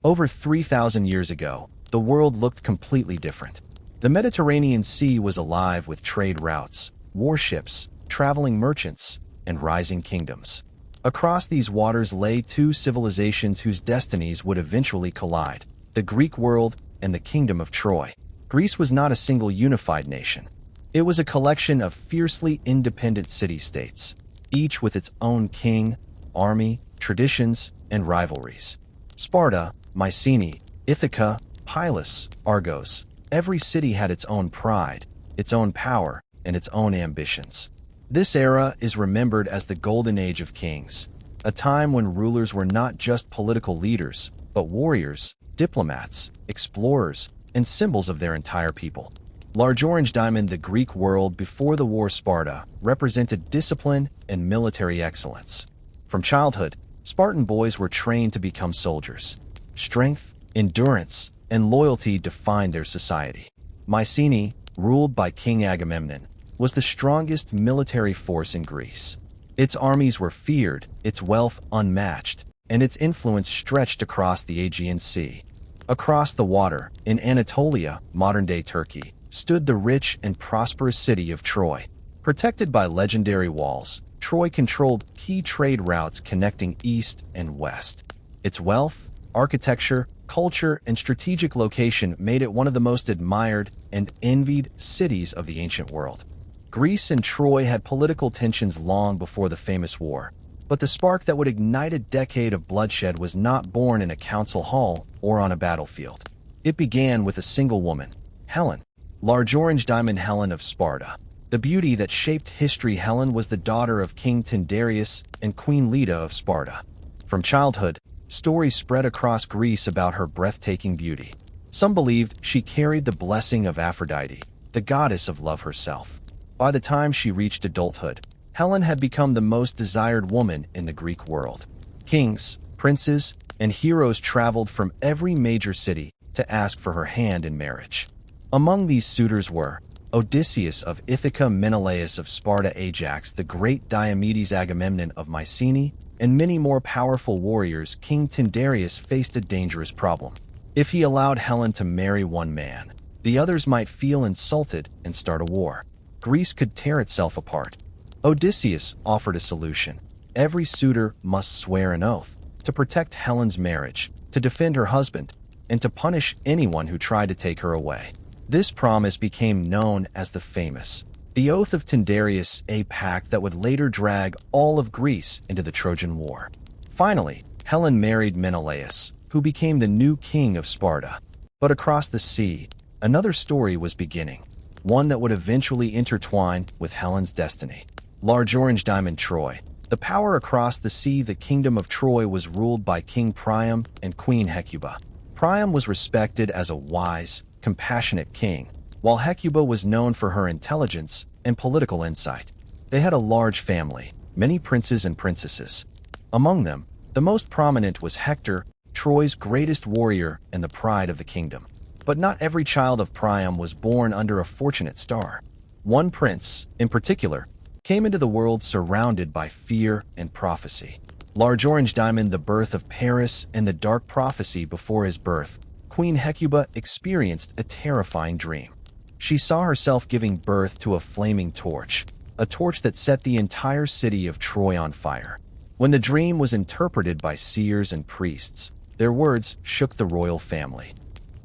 Over 3,000 years ago, the world looked completely different. The Mediterranean Sea was alive with trade routes, warships, traveling merchants, and rising kingdoms. Across these waters lay two civilizations whose destinies would eventually collide: the Greek world and the Kingdom of Troy. Greece was not a single unified nation. It was a collection of fiercely independent city-states, each with its own king, army, traditions, and rivalries. Sparta, Mycenae, Ithaca, Pylos, Argos. Every city had its own pride, its own power, and its own ambitions. This era is remembered as the Golden Age of Kings, a time when rulers were not just political leaders, but warriors, diplomats, explorers, and symbols of their entire people. Large Orange Diamond, the Greek world before the war. Sparta represented discipline and military excellence. From childhood, Spartan boys were trained to become soldiers. Strength, endurance, and loyalty defined their society. Mycenae, ruled by King Agamemnon, was the strongest military force in Greece. Its armies were feared, its wealth unmatched, and its influence stretched across the Aegean Sea. Across the water, in Anatolia, modern-day Turkey, stood the rich and prosperous city of Troy. Protected by legendary walls, Troy controlled key trade routes connecting east and west. Its wealth, architecture, culture, and strategic location made it one of the most admired and envied cities of the ancient world. Greece and Troy had political tensions long before the famous war, but the spark that would ignite a decade of bloodshed was not born in a council hall or on a battlefield. It began with a single woman, Helen. Large Orange Diamond, Helen of Sparta. The beauty that shaped history. Helen was the daughter of King Tyndareus and Queen Leda of Sparta. From childhood, stories spread across Greece about her breathtaking beauty. Some believed she carried the blessing of Aphrodite, the goddess of love herself. By the time she reached adulthood, Helen had become the most desired woman in the Greek world. Kings, princes, and heroes traveled from every major city to ask for her hand in marriage. Among these suitors were Odysseus of Ithaca, Menelaus of Sparta, Ajax the Great, Diomedes, Agamemnon of Mycenae, and many more powerful warriors. King Tyndareus faced a dangerous problem. If he allowed Helen to marry one man, the others might feel insulted and start a war. Greece could tear itself apart. Odysseus offered a solution. Every suitor must swear an oath to protect Helen's marriage, to defend her husband, and to punish anyone who tried to take her away. This promise became known as the Oath of Tyndareus, a pact that would later drag all of Greece into the Trojan War. Finally, Helen married Menelaus, who became the new king of Sparta. But across the sea, another story was beginning, one that would eventually intertwine with Helen's destiny. Large Orange Diamond, Troy. The power across the sea. The kingdom of Troy was ruled by King Priam and Queen Hecuba. Priam was respected as a wise, compassionate king, while Hecuba was known for her intelligence and political insight. They had a large family, many princes and princesses. Among them, the most prominent was Hector, Troy's greatest warrior and the pride of the kingdom. But not every child of Priam was born under a fortunate star. One prince, in particular, came into the world surrounded by fear and prophecy. Large Orange Diamond, the birth of Paris and the dark prophecy before his birth. Queen Hecuba experienced a terrifying dream. She saw herself giving birth to a flaming torch, a torch that set the entire city of Troy on fire. When the dream was interpreted by seers and priests, their words shook the royal family.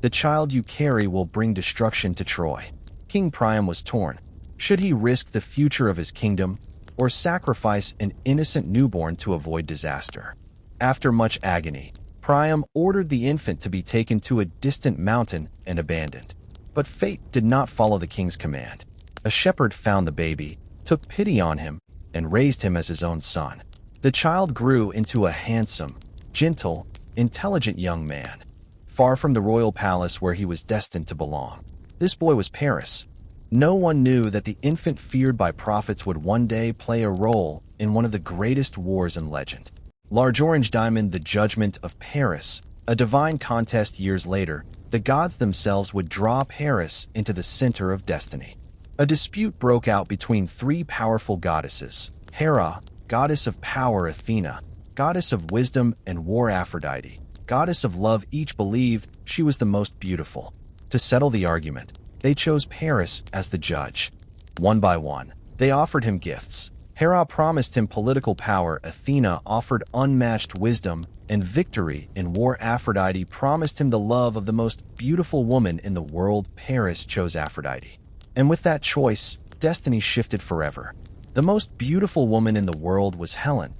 "The child you carry will bring destruction to Troy." King Priam was torn. Should he risk the future of his kingdom or sacrifice an innocent newborn to avoid disaster? After much agony, Priam ordered the infant to be taken to a distant mountain and abandoned. But fate did not follow the king's command. A shepherd found the baby, took pity on him, and raised him as his own son. The child grew into a handsome, gentle, intelligent young man, far from the royal palace where he was destined to belong. This boy was Paris. No one knew that the infant feared by prophets would one day play a role in one of the greatest wars in legend. Large Orange Diamond, the Judgment of Paris. A divine contest years later, the gods themselves would draw Paris into the center of destiny. A dispute broke out between three powerful goddesses: Hera, goddess of power; Athena, goddess of wisdom and war; Aphrodite, goddess of love, each believed she was the most beautiful. To settle the argument, they chose Paris as the judge. One by one, they offered him gifts. Hera promised him political power, Athena offered unmatched wisdom and victory in war, Aphrodite promised him the love of the most beautiful woman in the world. Paris chose Aphrodite. And with that choice, destiny shifted forever. The most beautiful woman in the world was Helen.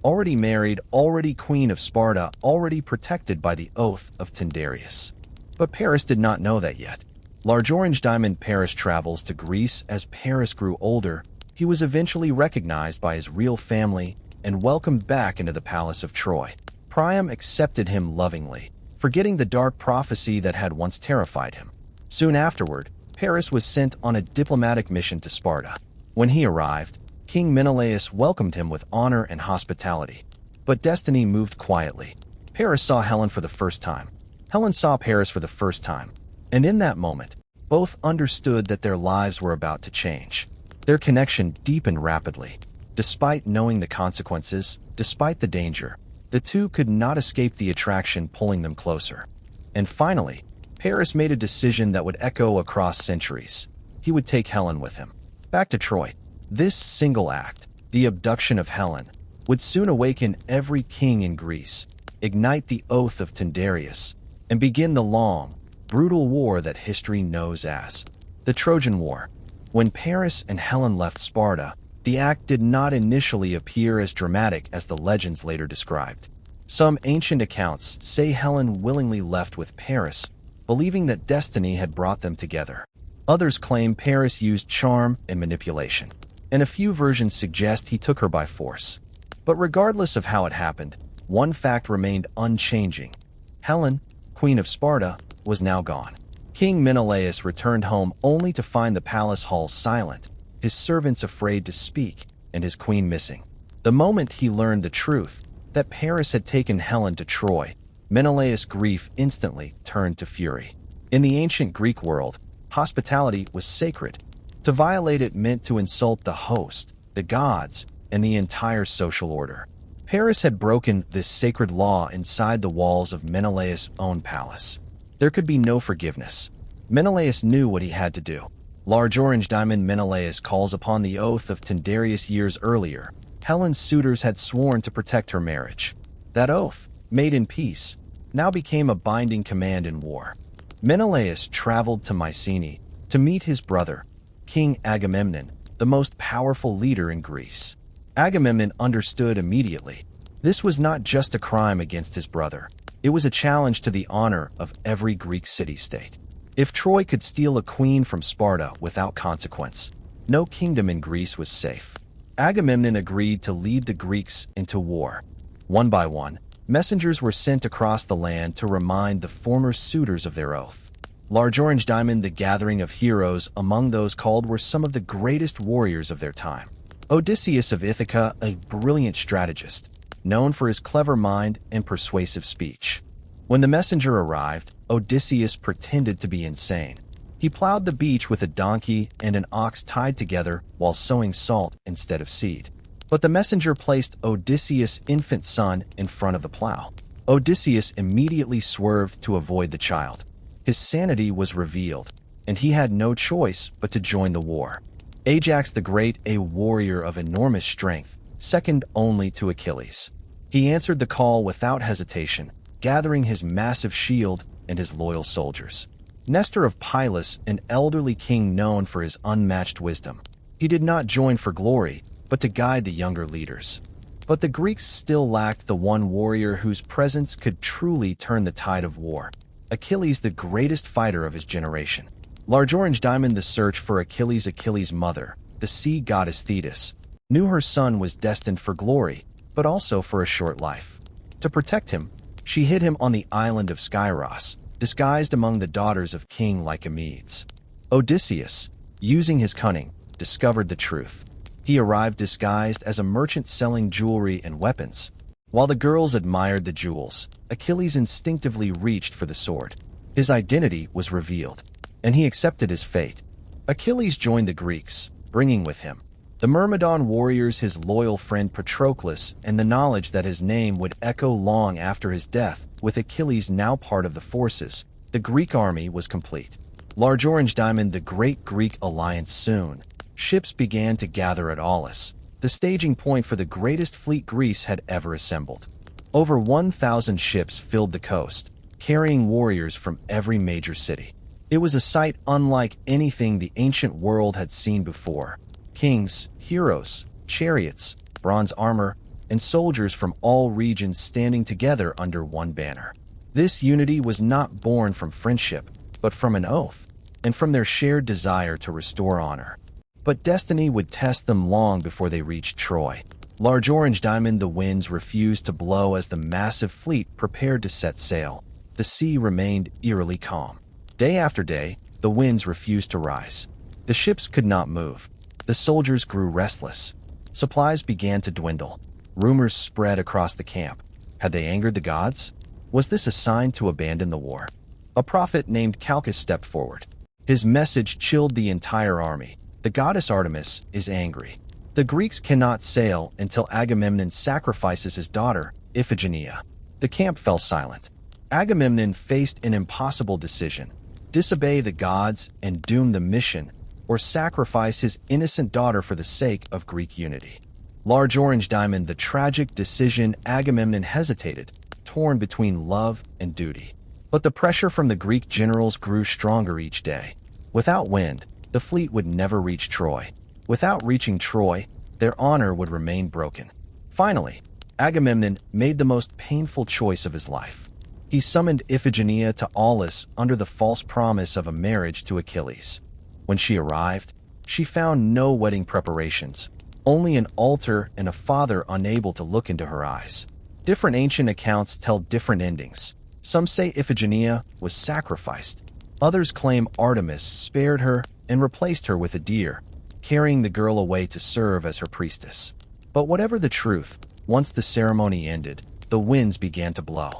Already married, already queen of Sparta, already protected by the oath of Tyndareus. But Paris did not know that yet. Large Orange Diamond. Paris travels to Greece. As Paris grew older, he was eventually recognized by his real family and welcomed back into the palace of Troy. Priam accepted him lovingly, forgetting the dark prophecy that had once terrified him. Soon afterward, Paris was sent on a diplomatic mission to Sparta. When he arrived, King Menelaus welcomed him with honor and hospitality. But destiny moved quietly. Paris saw Helen for the first time. Helen saw Paris for the first time. And in that moment, both understood that their lives were about to change. Their connection deepened rapidly. Despite knowing the consequences, despite the danger, the two could not escape the attraction pulling them closer. And finally, Paris made a decision that would echo across centuries. He would take Helen with him. Back to Troy. This single act, the abduction of Helen, would soon awaken every king in Greece, ignite the oath of Tyndareus, and begin the long, brutal war that history knows as the Trojan War. When Paris and Helen left Sparta, the act did not initially appear as dramatic as the legends later described. Some ancient accounts say Helen willingly left with Paris, believing that destiny had brought them together. Others claim Paris used charm and manipulation, and a few versions suggest he took her by force. But regardless of how it happened, one fact remained unchanging. Helen, Queen of Sparta, was now gone. King Menelaus returned home only to find the palace halls silent, his servants afraid to speak, and his queen missing. The moment he learned the truth, that Paris had taken Helen to Troy, Menelaus' grief instantly turned to fury. In the ancient Greek world, hospitality was sacred. To violate it meant to insult the host, the gods, and the entire social order. Paris had broken this sacred law inside the walls of Menelaus' own palace. There could be no forgiveness. Menelaus knew what he had to do. Large Orange Diamond. Menelaus calls upon the oath of Tyndareus. Years earlier, Helen's suitors had sworn to protect her marriage. That oath, made in peace, now became a binding command in war. Menelaus traveled to Mycenae to meet his brother, King Agamemnon, the most powerful leader in Greece. Agamemnon understood immediately. This was not just a crime against his brother. It was a challenge to the honor of every Greek city-state. If Troy could steal a queen from Sparta without consequence, no kingdom in Greece was safe. Agamemnon agreed to lead the Greeks into war. One by one, messengers were sent across the land to remind the former suitors of their oath. Large Orange Diamond. The gathering of heroes among those called were some of the greatest warriors of their time. Odysseus of Ithaca, a brilliant strategist, known for his clever mind and persuasive speech. When the messenger arrived, Odysseus pretended to be insane. He plowed the beach with a donkey and an ox tied together while sowing salt instead of seed. But the messenger placed Odysseus' infant son in front of the plow. Odysseus immediately swerved to avoid the child. His sanity was revealed, and he had no choice but to join the war. Ajax the Great, a warrior of enormous strength, second only to Achilles. He answered the call without hesitation, gathering his massive shield and his loyal soldiers. Nestor of Pylos, an elderly king known for his unmatched wisdom. He did not join for glory, but to guide the younger leaders. But the Greeks still lacked the one warrior whose presence could truly turn the tide of war. Achilles, the greatest fighter of his generation. Large Orange Diamond. The search for Achilles. Achilles' mother, the sea goddess Thetis, knew her son was destined for glory, but also for a short life. To protect him, she hid him on the island of Skyros, disguised among the daughters of King Lycomedes. Odysseus, using his cunning, discovered the truth. He arrived disguised as a merchant selling jewelry and weapons. While the girls admired the jewels, Achilles instinctively reached for the sword. His identity was revealed, and he accepted his fate. Achilles joined the Greeks, bringing with him The Myrmidon warriors, his loyal friend Patroclus, and the knowledge that his name would echo long after his death, with Achilles now part of the forces, the Greek army was complete. Large Orange Diamond, the great Greek alliance soon. Ships began to gather at Aulis, the staging point for the greatest fleet Greece had ever assembled. Over 1,000 ships filled the coast, carrying warriors from every major city. It was a sight unlike anything the ancient world had seen before. Kings, heroes, chariots, bronze armor, and soldiers from all regions standing together under one banner. This unity was not born from friendship, but from an oath, and from their shared desire to restore honor. But destiny would test them long before they reached Troy. Large Orange Diamond, the winds refused to blow as the massive fleet prepared to set sail. The sea remained eerily calm. Day after day, the winds refused to rise. The ships could not move. The soldiers grew restless. Supplies began to dwindle. Rumors spread across the camp. Had they angered the gods? Was this a sign to abandon the war? A prophet named Calchas stepped forward. His message chilled the entire army. The goddess Artemis is angry. The Greeks cannot sail until Agamemnon sacrifices his daughter, Iphigenia. The camp fell silent. Agamemnon faced an impossible decision: disobey the gods and doom the mission, or sacrifice his innocent daughter for the sake of Greek unity. Large Orange Diamond, the tragic decision. Agamemnon hesitated, torn between love and duty. But the pressure from the Greek generals grew stronger each day. Without wind, the fleet would never reach Troy. Without reaching Troy, their honor would remain broken. Finally, Agamemnon made the most painful choice of his life. He summoned Iphigenia to Aulis under the false promise of a marriage to Achilles. When she arrived, she found no wedding preparations, only an altar and a father unable to look into her eyes. Different ancient accounts tell different endings. Some say Iphigenia was sacrificed. Others claim Artemis spared her and replaced her with a deer, carrying the girl away to serve as her priestess. But whatever the truth, once the ceremony ended, the winds began to blow,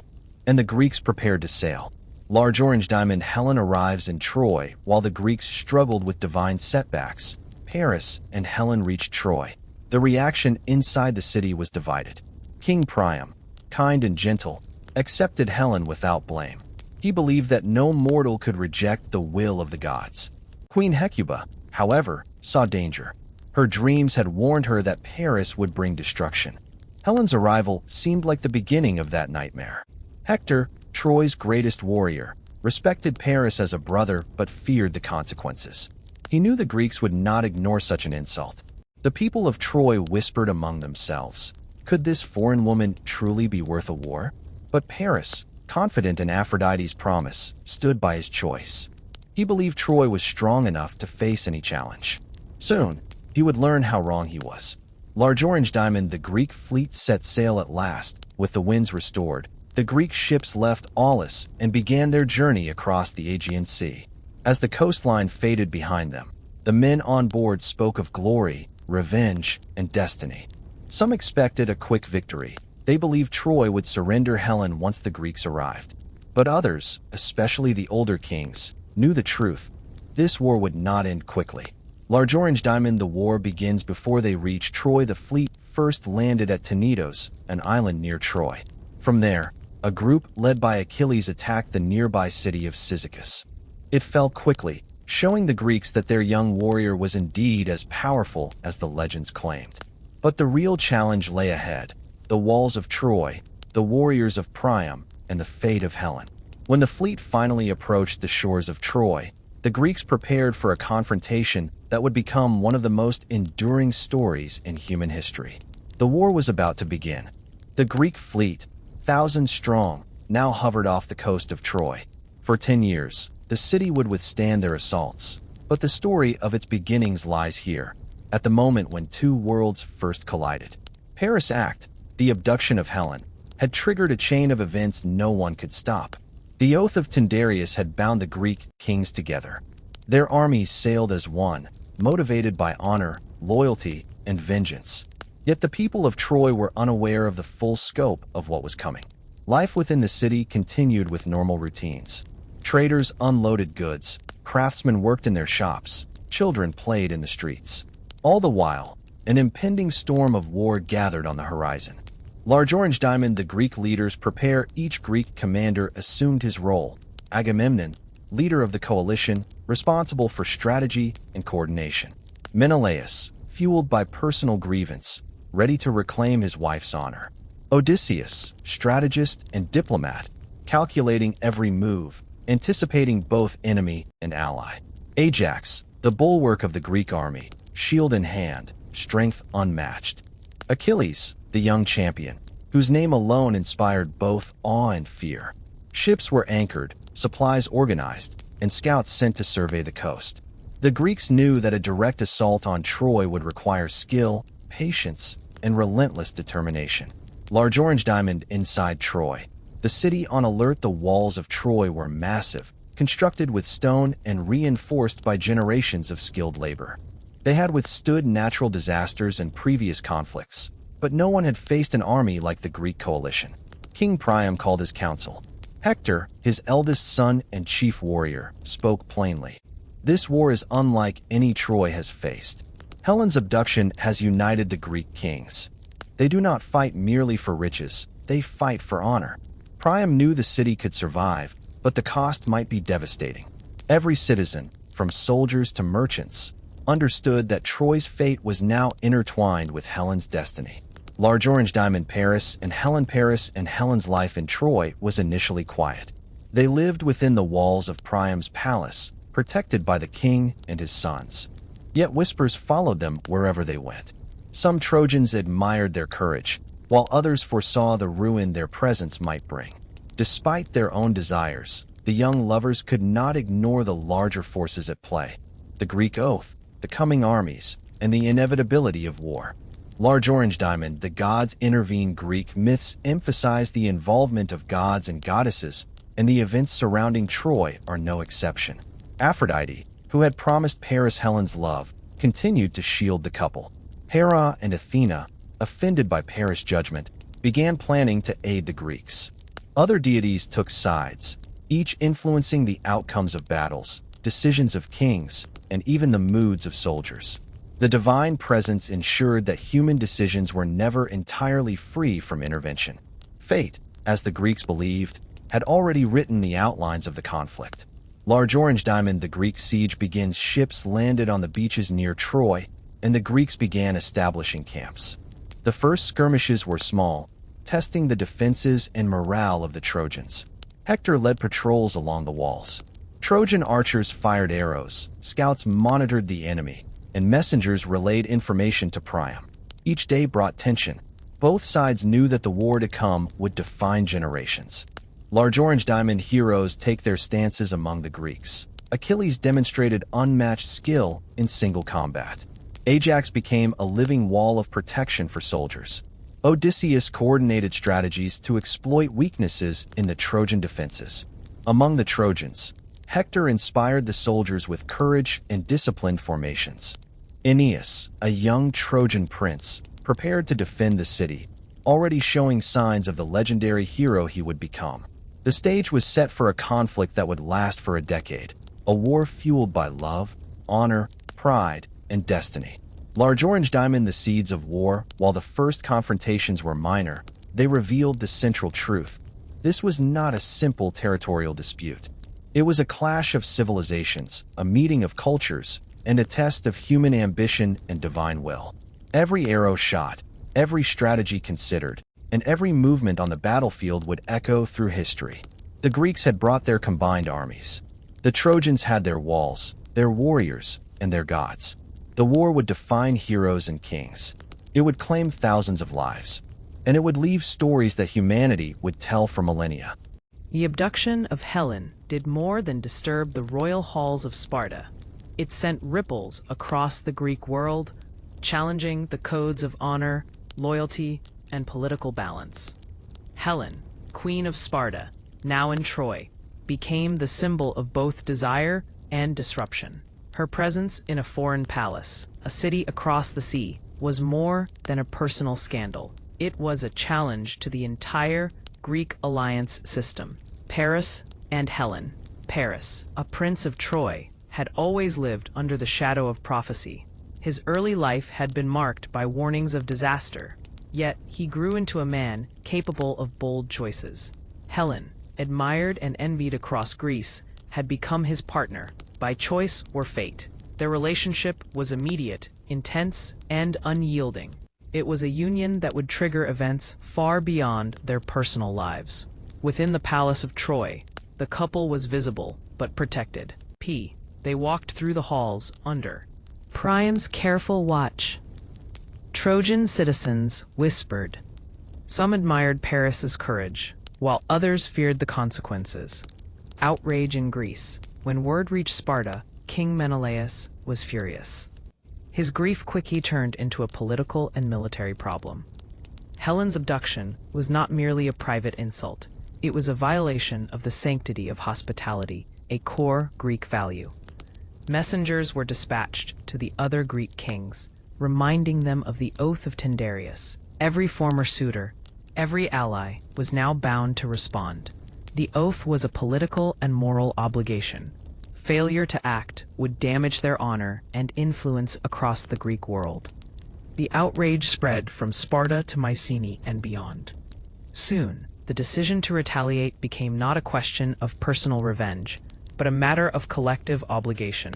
and the Greeks prepared to sail. Large Orange Diamond, Helen arrives in Troy while the Greeks struggled with divine setbacks. Paris and Helen reached Troy. The reaction inside the city was divided. King Priam, kind and gentle, accepted Helen without blame. He believed that no mortal could reject the will of the gods. Queen Hecuba, however, saw danger. Her dreams had warned her that Paris would bring destruction. Helen's arrival seemed like the beginning of that nightmare. Hector, Troy's greatest warrior, respected Paris as a brother but feared the consequences. He knew the Greeks would not ignore such an insult. The people of Troy whispered among themselves, could this foreign woman truly be worth a war? But Paris, confident in Aphrodite's promise, stood by his choice. He believed Troy was strong enough to face any challenge. Soon, he would learn how wrong he was. Large Orange Diamond, the Greek fleet set sail at last, with the winds restored. The Greek ships left Aulis and began their journey across the Aegean Sea. As the coastline faded behind them, the men on board spoke of glory, revenge, and destiny. Some expected a quick victory. They believed Troy would surrender Helen once the Greeks arrived. But others, especially the older kings, knew the truth. This war would not end quickly. Large Orange Diamond, the war begins before they reach Troy. The fleet first landed at Tenedos, an island near Troy. From there, a group led by Achilles attacked the nearby city of Cyzicus. It fell quickly, showing the Greeks that their young warrior was indeed as powerful as the legends claimed. But the real challenge lay ahead: the walls of Troy, the warriors of Priam, and the fate of Helen. When the fleet finally approached the shores of Troy, the Greeks prepared for a confrontation that would become one of the most enduring stories in human history. The war was about to begin. The Greek fleet, thousands strong, now hovered off the coast of Troy. For 10 years, the city would withstand their assaults. But the story of its beginnings lies here, at the moment when two worlds first collided. Paris Act, the abduction of Helen, had triggered a chain of events no one could stop. The oath of Tyndareus had bound the Greek kings together. Their armies sailed as one, motivated by honor, loyalty, and vengeance. Yet the people of Troy were unaware of the full scope of what was coming. Life within the city continued with normal routines. Traders unloaded goods, craftsmen worked in their shops, children played in the streets. All the while, An impending storm of war gathered on the horizon. Large Orange Diamond, the Greek leaders prepare. Each Greek commander assumed his role. Agamemnon, leader of the coalition, responsible for strategy and coordination. Menelaus, fueled by personal grievance, ready to reclaim his wife's honor. Odysseus, strategist and diplomat, calculating every move, anticipating both enemy and ally. Ajax, the bulwark of the Greek army, shield in hand, strength unmatched. Achilles, the young champion, whose name alone inspired both awe and fear. Ships were anchored, supplies organized, and scouts sent to survey the coast. The Greeks knew that a direct assault on Troy would require skill, patience, and relentless determination. Large Orange Diamond inside Troy. The city on alert. The walls of Troy were massive, constructed with stone and reinforced by generations of skilled labor. They had withstood natural disasters and previous conflicts, but no one had faced an army like the Greek coalition. King Priam called his council. Hector, his eldest son and chief warrior, spoke plainly. This war is unlike any Troy has faced. Helen's abduction has united the Greek kings. They do not fight merely for riches, they fight for honor. Priam knew the city could survive, but the cost might be devastating. Every citizen, from soldiers to merchants, understood that Troy's fate was now intertwined with Helen's destiny. Large Orange Diamond. Paris and Helen's life in Troy was initially quiet. They lived within the walls of Priam's palace, protected by the king and his sons. Yet whispers followed them wherever they went. Some Trojans admired their courage, while others foresaw the ruin their presence might bring. Despite their own desires, the young lovers could not ignore the larger forces at play: the Greek oath, the coming armies, and the inevitability of war. Large Orange Diamond. The gods intervene. Greek myths emphasize the involvement of gods and goddesses, and the events surrounding Troy are no exception. Aphrodite, who had promised Paris Helen's love, continued to shield the couple. Hera and Athena, offended by Paris' judgment, began planning to aid the Greeks. Other deities took sides, each influencing the outcomes of battles, decisions of kings, and even the moods of soldiers. The divine presence ensured that human decisions were never entirely free from intervention. Fate, as the Greeks believed, had already written the outlines of the conflict. Large Orange Diamond. The Greek siege begins. Ships landed on the beaches near Troy, and the Greeks began establishing camps. The first skirmishes were small, testing the defenses and morale of the Trojans. Hector led patrols along the walls. Trojan archers fired arrows, scouts monitored the enemy, and messengers relayed information to Priam. Each day brought tension. Both sides knew that the war to come would define generations. Large Orange Diamond. Heroes take their stances among the Greeks. Achilles demonstrated unmatched skill in single combat. Ajax became a living wall of protection for soldiers. Odysseus coordinated strategies to exploit weaknesses in the Trojan defenses. Among the Trojans, Hector inspired the soldiers with courage and disciplined formations. Aeneas, a young Trojan prince, prepared to defend the city, already showing signs of the legendary hero he would become. The stage was set for a conflict that would last for a decade, a war fueled by love, honor, pride, and destiny. Large Orange Diamond. The seeds of war. While the first confrontations were minor, they revealed the central truth. This was not a simple territorial dispute. It was a clash of civilizations, a meeting of cultures, and a test of human ambition and divine will. Every arrow shot, every strategy considered, and every movement on the battlefield would echo through history. The Greeks had brought their combined armies. The Trojans had their walls, their warriors, and their gods. The war would define heroes and kings. It would claim thousands of lives, and it would leave stories that humanity would tell for millennia. The abduction of Helen did more than disturb the royal halls of Sparta. It sent ripples across the Greek world, challenging the codes of honor, loyalty, and political balance. Helen, Queen of Sparta, now in Troy, became the symbol of both desire and disruption. Her presence in a foreign palace, a city across the sea, was more than a personal scandal. It was a challenge to the entire Greek alliance system. Paris and Helen. Paris, a prince of Troy, had always lived under the shadow of prophecy. His early life had been marked by warnings of disaster, yet he grew into a man capable of bold choices. Helen, admired and envied across Greece, had become his partner, by choice or fate. Their relationship was immediate, intense, and unyielding. It was a union that would trigger events far beyond their personal lives. Within the palace of Troy, the couple was visible, but protected. They walked through the halls under Priam's careful watch. Trojan citizens whispered. Some admired Paris's courage, while others feared the consequences. Outrage in Greece. When word reached Sparta, King Menelaus was furious. His grief quickly turned into a political and military problem. Helen's abduction was not merely a private insult. It was a violation of the sanctity of hospitality, a core Greek value. Messengers were dispatched to the other Greek kings, reminding them of the oath of Tyndareus. Every former suitor, every ally, was now bound to respond. The oath was a political and moral obligation. Failure to act would damage their honor and influence across the Greek world. The outrage spread from Sparta to Mycenae and beyond. Soon, the decision to retaliate became not a question of personal revenge, but a matter of collective obligation.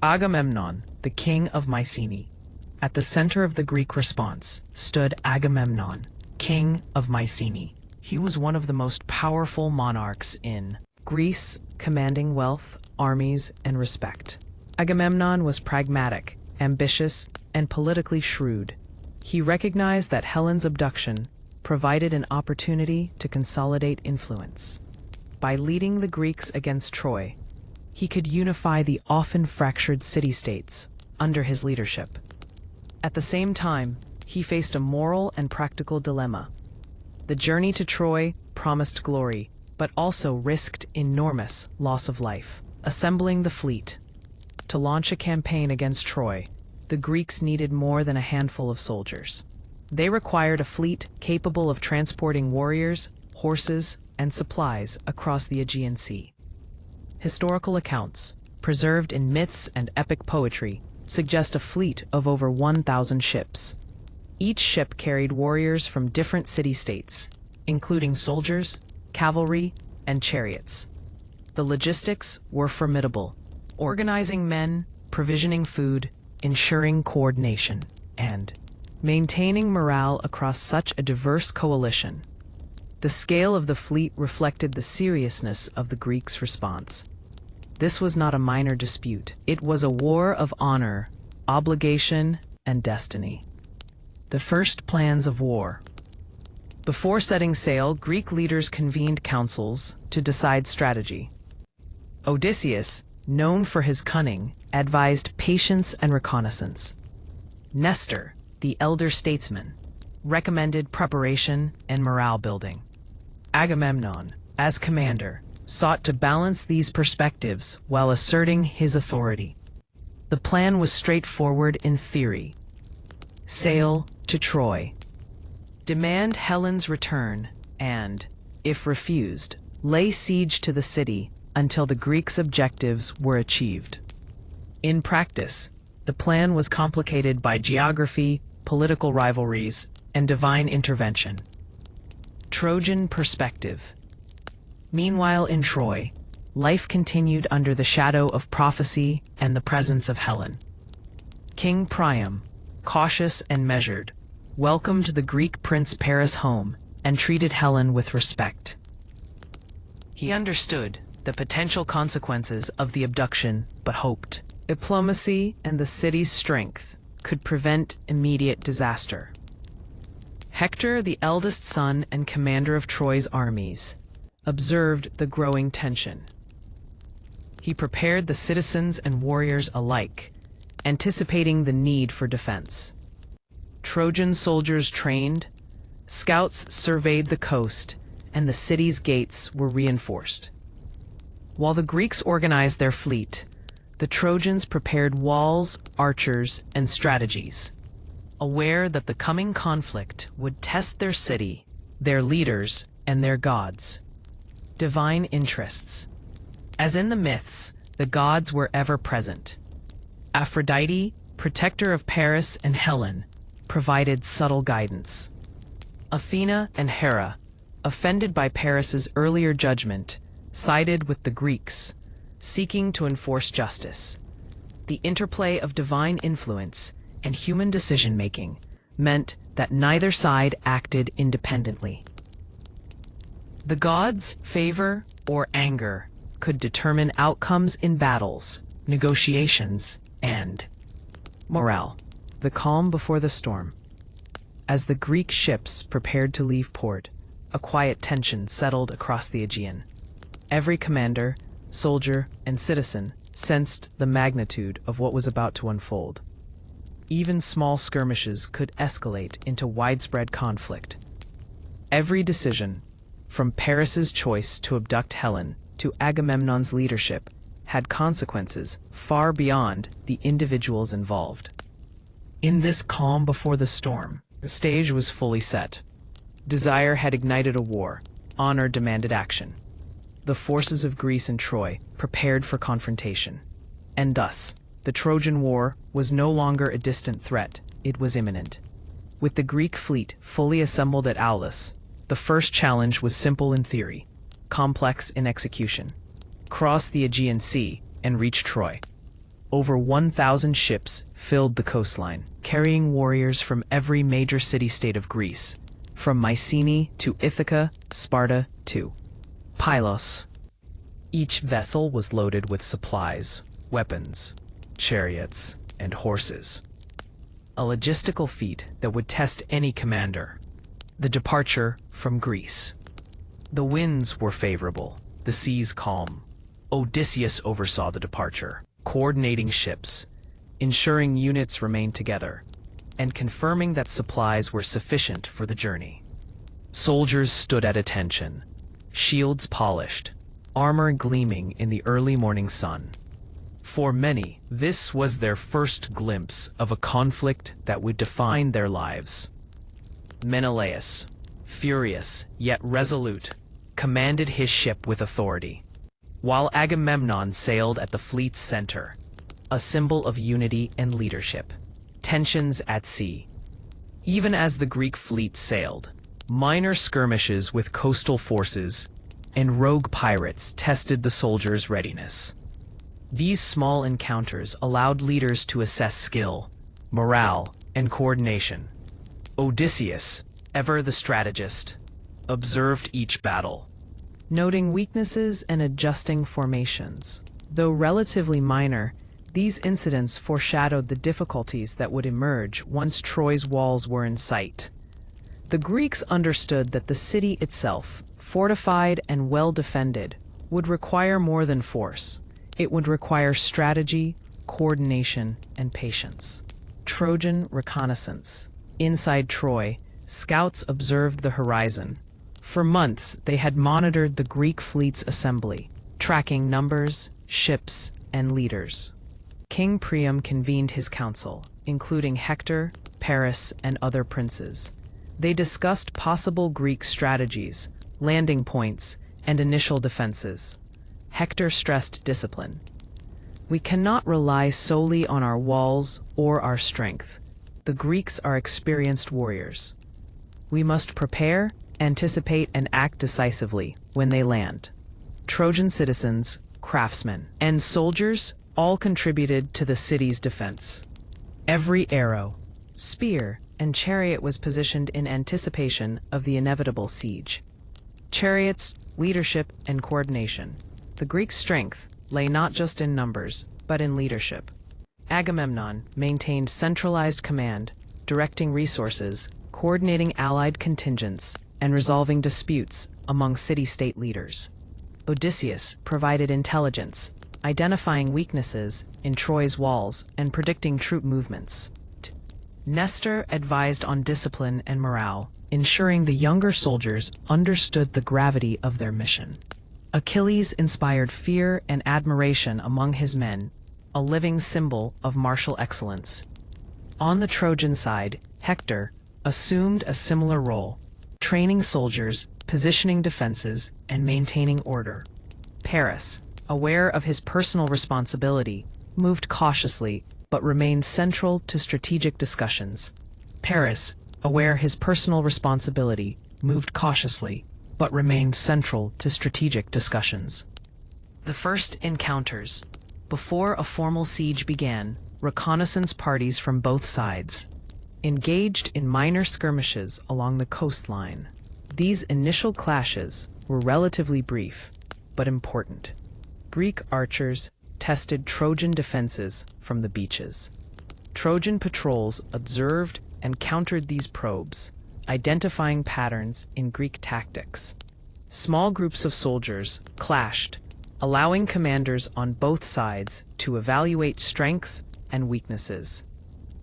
Agamemnon, the king of Mycenae. At the center of the Greek response stood Agamemnon, king of Mycenae. He was one of the most powerful monarchs in Greece, commanding wealth, armies, and respect. Agamemnon was pragmatic, ambitious, and politically shrewd. He recognized that Helen's abduction provided an opportunity to consolidate influence. By leading the Greeks against Troy, he could unify the often fractured city-states under his leadership. At the same time, he faced a moral and practical dilemma. The journey to Troy promised glory, but also risked enormous loss of life. Assembling the fleet. To launch a campaign against Troy, the Greeks needed more than a handful of soldiers. They required a fleet capable of transporting warriors, horses, and supplies across the Aegean Sea. Historical accounts, preserved in myths and epic poetry, suggest a fleet of over 1,000 ships. Each ship carried warriors from different city-states, including soldiers, cavalry, and chariots. The logistics were formidable, organizing men, provisioning food, ensuring coordination, and maintaining morale across such a diverse coalition. The scale of the fleet reflected the seriousness of the Greeks' response. This was not a minor dispute. It was a war of honor, obligation, and destiny. The first plans of war. Before setting sail, Greek leaders convened councils to decide strategy. Odysseus, known for his cunning, advised patience and reconnaissance. Nestor, the elder statesman, recommended preparation and morale building. Agamemnon, as commander, sought to balance these perspectives while asserting his authority. The plan was straightforward in theory. Sail to Troy. Demand Helen's return and, if refused, lay siege to the city until the Greeks' objectives were achieved. In practice, the plan was complicated by geography, political rivalries, and divine intervention. Trojan perspective. Meanwhile in Troy, life continued under the shadow of prophecy and the presence of Helen. King Priam, cautious and measured, welcomed the Greek prince Paris home and treated Helen with respect. He understood the potential consequences of the abduction, but hoped diplomacy and the city's strength could prevent immediate disaster. Hector, the eldest son and commander of Troy's armies, observed the growing tension. He prepared the citizens and warriors alike, anticipating the need for defense. Trojan soldiers trained, scouts surveyed the coast, and the city's gates were reinforced. While the Greeks organized their fleet, the Trojans prepared walls, archers, and strategies. Aware that the coming conflict would test their city, their leaders, and their gods. Divine interests. As in the myths, the gods were ever present. Aphrodite, protector of Paris and Helen, provided subtle guidance. Athena and Hera, offended by Paris's earlier judgment, sided with the Greeks, seeking to enforce justice. The interplay of divine influence and human decision-making meant that neither side acted independently. The gods' favor or anger could determine outcomes in battles, negotiations, and morale. The calm before the storm. As the Greek ships prepared to leave port, a quiet tension settled across the Aegean. Every commander, soldier, and citizen sensed the magnitude of what was about to unfold. Even small skirmishes could escalate into widespread conflict. Every decision, from Paris's choice to abduct Helen to Agamemnon's leadership, had consequences far beyond the individuals involved. In this calm before the storm, the stage was fully set. Desire had ignited a war. Honor demanded action. The forces of Greece and Troy prepared for confrontation. And thus, the Trojan War was no longer a distant threat, it was imminent. With the Greek fleet fully assembled at Aulis, the first challenge was simple in theory, complex in execution. Cross the Aegean Sea and reach Troy. Over 1,000 ships filled the coastline, carrying warriors from every major city-state of Greece, from Mycenae to Ithaca, Sparta to Pylos. Each vessel was loaded with supplies, weapons, chariots, and horses. A logistical feat that would test any commander. The departure from Greece. The winds were favorable, the seas calm. Odysseus oversaw the departure, coordinating ships, ensuring units remained together, and confirming that supplies were sufficient for the journey. Soldiers stood at attention, shields polished, armor gleaming in the early morning sun. For many, this was their first glimpse of a conflict that would define their lives. Menelaus, furious yet resolute, commanded his ship with authority, while Agamemnon sailed at the fleet's center, a symbol of unity and leadership. Tensions at sea. Even as the Greek fleet sailed, minor skirmishes with coastal forces and rogue pirates tested the soldiers' readiness. These small encounters allowed leaders to assess skill, morale, and coordination. Odysseus, ever the strategist, observed each battle, noting weaknesses and adjusting formations. Though relatively minor, these incidents foreshadowed the difficulties that would emerge once Troy's walls were in sight. The Greeks understood that the city itself, fortified and well defended, would require more than force. It would require strategy, coordination, and patience. Trojan reconnaissance. Inside Troy, scouts observed the horizon. For months, they had monitored the Greek fleet's assembly, tracking numbers, ships, and leaders. King Priam convened his council, including Hector, Paris, and other princes. They discussed possible Greek strategies, landing points, and initial defenses. Hector stressed discipline. We cannot rely solely on our walls or our strength. The Greeks are experienced warriors. We must prepare, anticipate, and act decisively when they land. Trojan citizens, craftsmen, and soldiers all contributed to the city's defense. Every arrow, spear, and chariot was positioned in anticipation of the inevitable siege. Chariots, leadership, and coordination. The Greek strength lay not just in numbers, but in leadership. Agamemnon maintained centralized command, directing resources, coordinating allied contingents, and resolving disputes among city-state leaders. Odysseus provided intelligence, identifying weaknesses in Troy's walls and predicting troop movements. Nestor advised on discipline and morale, ensuring the younger soldiers understood the gravity of their mission. Achilles inspired fear and admiration among his men, a living symbol of martial excellence. On the Trojan side, Hector assumed a similar role, training soldiers, positioning defenses, and maintaining order. Paris, aware of his personal responsibility, moved cautiously but remained central to strategic discussions. Paris, aware his personal responsibility, moved cautiously, but remained central to strategic discussions. The first encounters. Before a formal siege began, reconnaissance parties from both sides engaged in minor skirmishes along the coastline. These initial clashes were relatively brief, but important. Greek archers tested Trojan defenses from the beaches. Trojan patrols observed and countered these probes, identifying patterns in Greek tactics. Small groups of soldiers clashed, allowing commanders on both sides to evaluate strengths and weaknesses.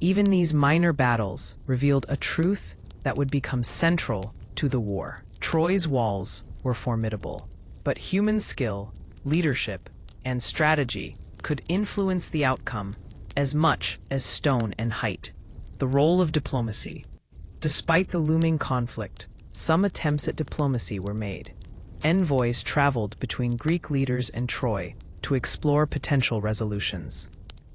Even these minor battles revealed a truth that would become central to the war. Troy's walls were formidable, but human skill, leadership, and strategy could influence the outcome as much as stone and height. The role of diplomacy. Despite the looming conflict, some attempts at diplomacy were made. Envoys traveled between Greek leaders and Troy to explore potential resolutions.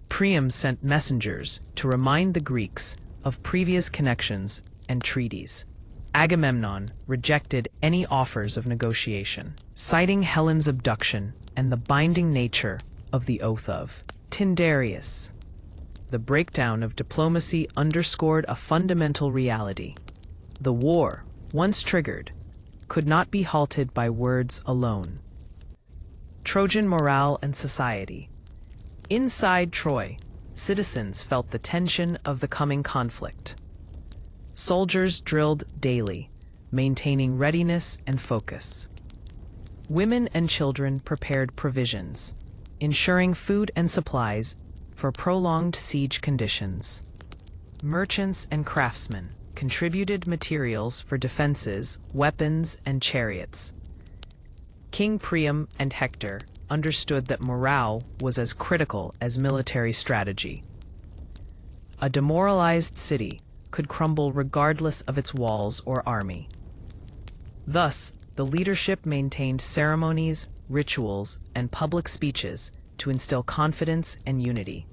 Priam sent messengers to remind the Greeks of previous connections and treaties. Agamemnon rejected any offers of negotiation, citing Helen's abduction and the binding nature of the oath of Tyndareus. The breakdown of diplomacy underscored a fundamental reality. The war, once triggered, could not be halted by words alone. Trojan morale and society. Inside Troy, citizens felt the tension of the coming conflict. Soldiers drilled daily, maintaining readiness and focus. Women and children prepared provisions, ensuring food and supplies for prolonged siege conditions. Merchants and craftsmen contributed materials for defenses, weapons, and chariots. King Priam and Hector understood that morale was as critical as military strategy. A demoralized city could crumble regardless of its walls or army. Thus, the leadership maintained ceremonies, rituals, and public speeches to instill confidence and unity.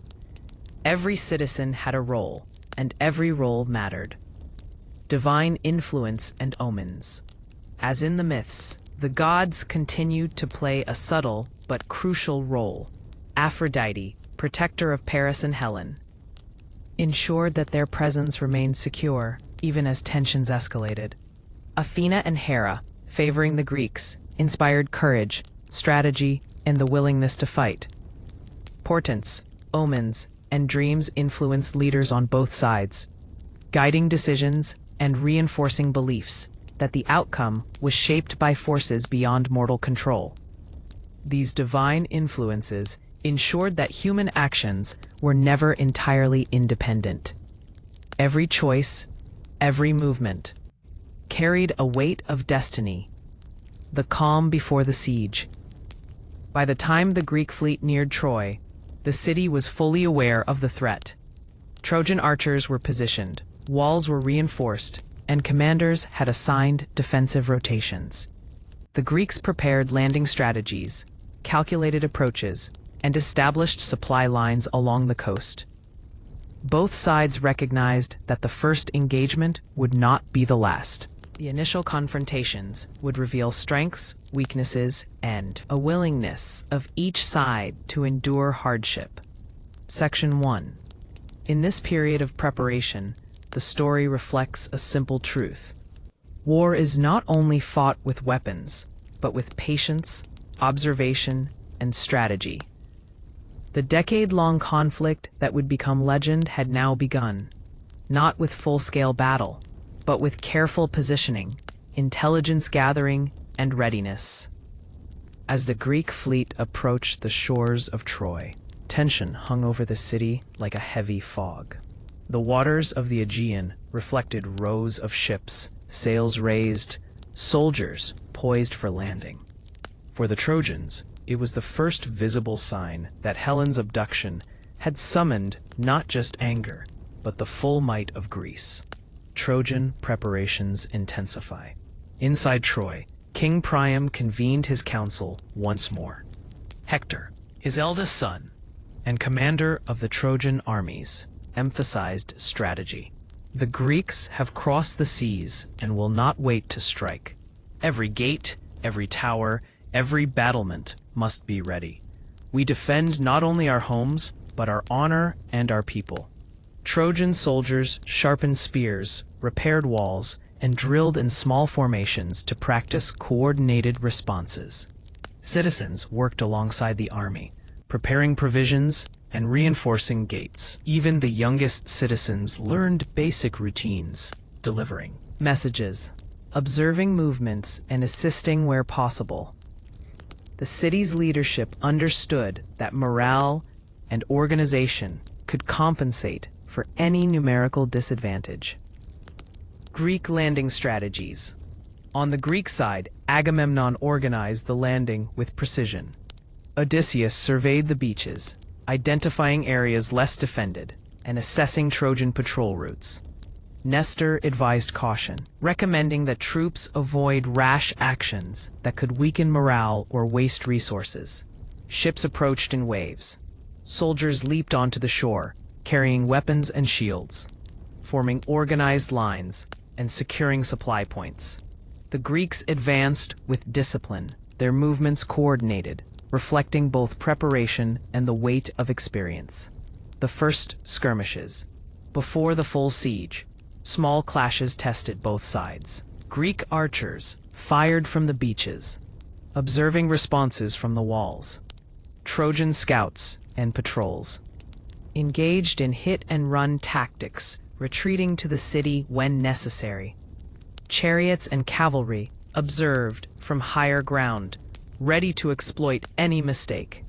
Every citizen had a role, and every role mattered. Divine influence and omens. As in the myths, the gods continued to play a subtle but crucial role. Aphrodite, protector of Paris and Helen, ensured that their presence remained secure even as tensions escalated. Athena and Hera, favoring the Greeks, inspired courage, strategy, and the willingness to fight. Portents, omens, and dreams influenced leaders on both sides, guiding decisions and reinforcing beliefs that the outcome was shaped by forces beyond mortal control. These divine influences ensured that human actions were never entirely independent. Every choice, every movement, carried a weight of destiny. The calm before the siege. By the time the Greek fleet neared Troy, the city was fully aware of the threat. Trojan archers were positioned, walls were reinforced, and commanders had assigned defensive rotations. The Greeks prepared landing strategies, calculated approaches, and established supply lines along the coast. Both sides recognized that the first engagement would not be the last. The initial confrontations would reveal strengths, weaknesses, and a willingness of each side to endure hardship. Section 1. In this period of preparation, the story reflects a simple truth. War is not only fought with weapons, but with patience, observation, and strategy. The decade-long conflict that would become legend had now begun, not with full-scale battle, but with careful positioning, intelligence gathering, and readiness. As the Greek fleet approached the shores of Troy, tension hung over the city like a heavy fog. The waters of the Aegean reflected rows of ships, sails raised, soldiers poised for landing. For the Trojans, it was the first visible sign that Helen's abduction had summoned not just anger, but the full might of Greece. Trojan preparations intensify. Inside Troy, King Priam convened his council once more. Hector, his eldest son, and commander of the Trojan armies, emphasized strategy. The Greeks have crossed the seas and will not wait to strike. Every gate, every tower, every battlement must be ready. We defend not only our homes, but our honor and our people. Trojan soldiers sharpened spears, repaired walls, and drilled in small formations to practice coordinated responses. Citizens worked alongside the army, preparing provisions and reinforcing gates. Even the youngest citizens learned basic routines, delivering messages, observing movements, and assisting where possible. The city's leadership understood that morale and organization could compensate for any numerical disadvantage. Greek landing strategies. On the Greek side, Agamemnon organized the landing with precision. Odysseus surveyed the beaches, identifying areas less defended and assessing Trojan patrol routes. Nestor advised caution, recommending that troops avoid rash actions that could weaken morale or waste resources. Ships approached in waves. Soldiers leaped onto the shore, carrying weapons and shields, forming organized lines and securing supply points. The Greeks advanced with discipline, their movements coordinated, reflecting both preparation and the weight of experience. The first skirmishes. Before the full siege, small clashes tested both sides. Greek archers fired from the beaches, observing responses from the walls. Trojan scouts and patrols engaged in hit-and-run tactics, retreating to the city when necessary. Chariots and cavalry observed from higher ground, ready to exploit any mistake.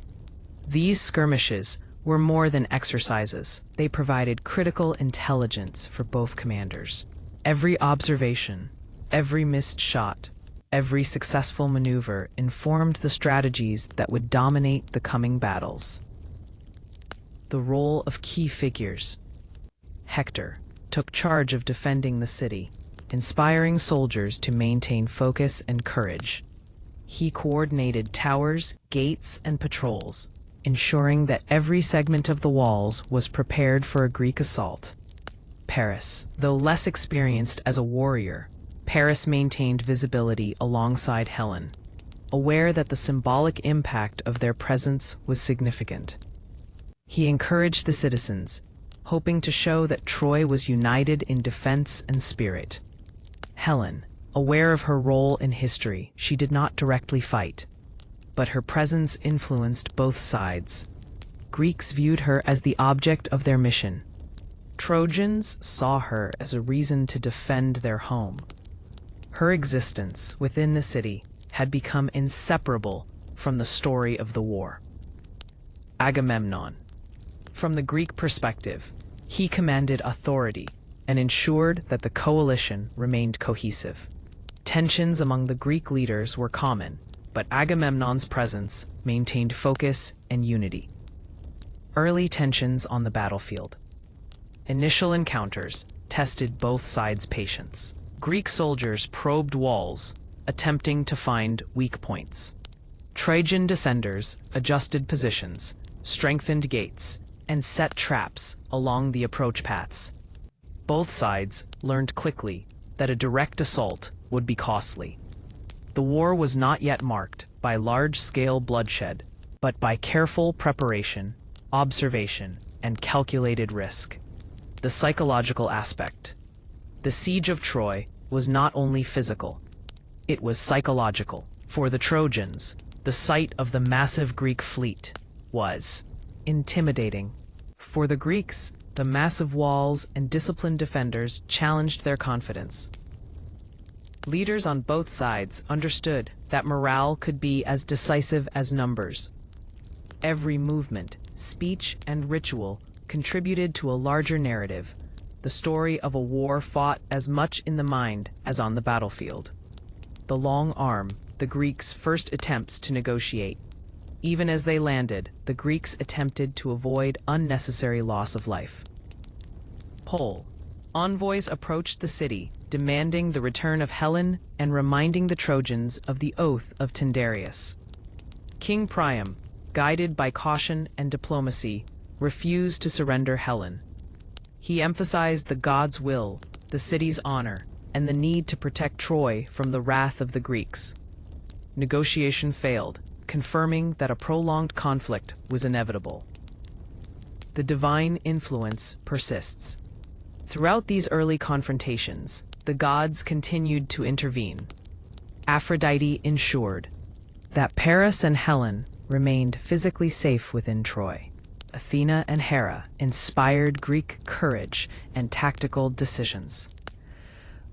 These skirmishes were more than exercises. They provided critical intelligence for both commanders. Every observation, every missed shot, every successful maneuver informed the strategies that would dominate the coming battles. The role of key figures. Hector took charge of defending the city, inspiring soldiers to maintain focus and courage. He coordinated towers, gates, and patrols, ensuring that every segment of the walls was prepared for a Greek assault. Paris, though less experienced as a warrior, Paris maintained visibility alongside Helen, aware that the symbolic impact of their presence was significant. He encouraged the citizens, hoping to show that Troy was united in defense and spirit. Helen, aware of her role in history, she did not directly fight, but her presence influenced both sides. Greeks viewed her as the object of their mission. Trojans saw her as a reason to defend their home. Her existence within the city had become inseparable from the story of the war. Agamemnon. From the Greek perspective, he commanded authority and ensured that the coalition remained cohesive. Tensions among the Greek leaders were common, but Agamemnon's presence maintained focus and unity. Early tensions on the battlefield. Initial encounters tested both sides' patience. Greek soldiers probed walls, attempting to find weak points. Trojan defenders adjusted positions, strengthened gates, and set traps along the approach paths. Both sides learned quickly that a direct assault would be costly. The war was not yet marked by large-scale bloodshed, but by careful preparation, observation, and calculated risk. The psychological aspect. The siege of Troy was not only physical, it was psychological. For the Trojans, the sight of the massive Greek fleet was intimidating. For the Greeks, the massive walls and disciplined defenders challenged their confidence. Leaders on both sides understood that morale could be as decisive as numbers. Every movement, speech, and ritual contributed to a larger narrative, the story of a war fought as much in the mind as on the battlefield. The long arm, the Greeks' first attempts to negotiate. Even as they landed, the Greeks attempted to avoid unnecessary loss of life. Pole. Envoys approached the city, demanding the return of Helen and reminding the Trojans of the oath of Tyndareus. King Priam, guided by caution and diplomacy, refused to surrender Helen. He emphasized the god's will, the city's honor, and the need to protect Troy from the wrath of the Greeks. Negotiation failed, confirming that a prolonged conflict was inevitable. The divine influence persists. Throughout these early confrontations, the gods continued to intervene. Aphrodite ensured that Paris and Helen remained physically safe within Troy. Athena and Hera inspired Greek courage and tactical decisions.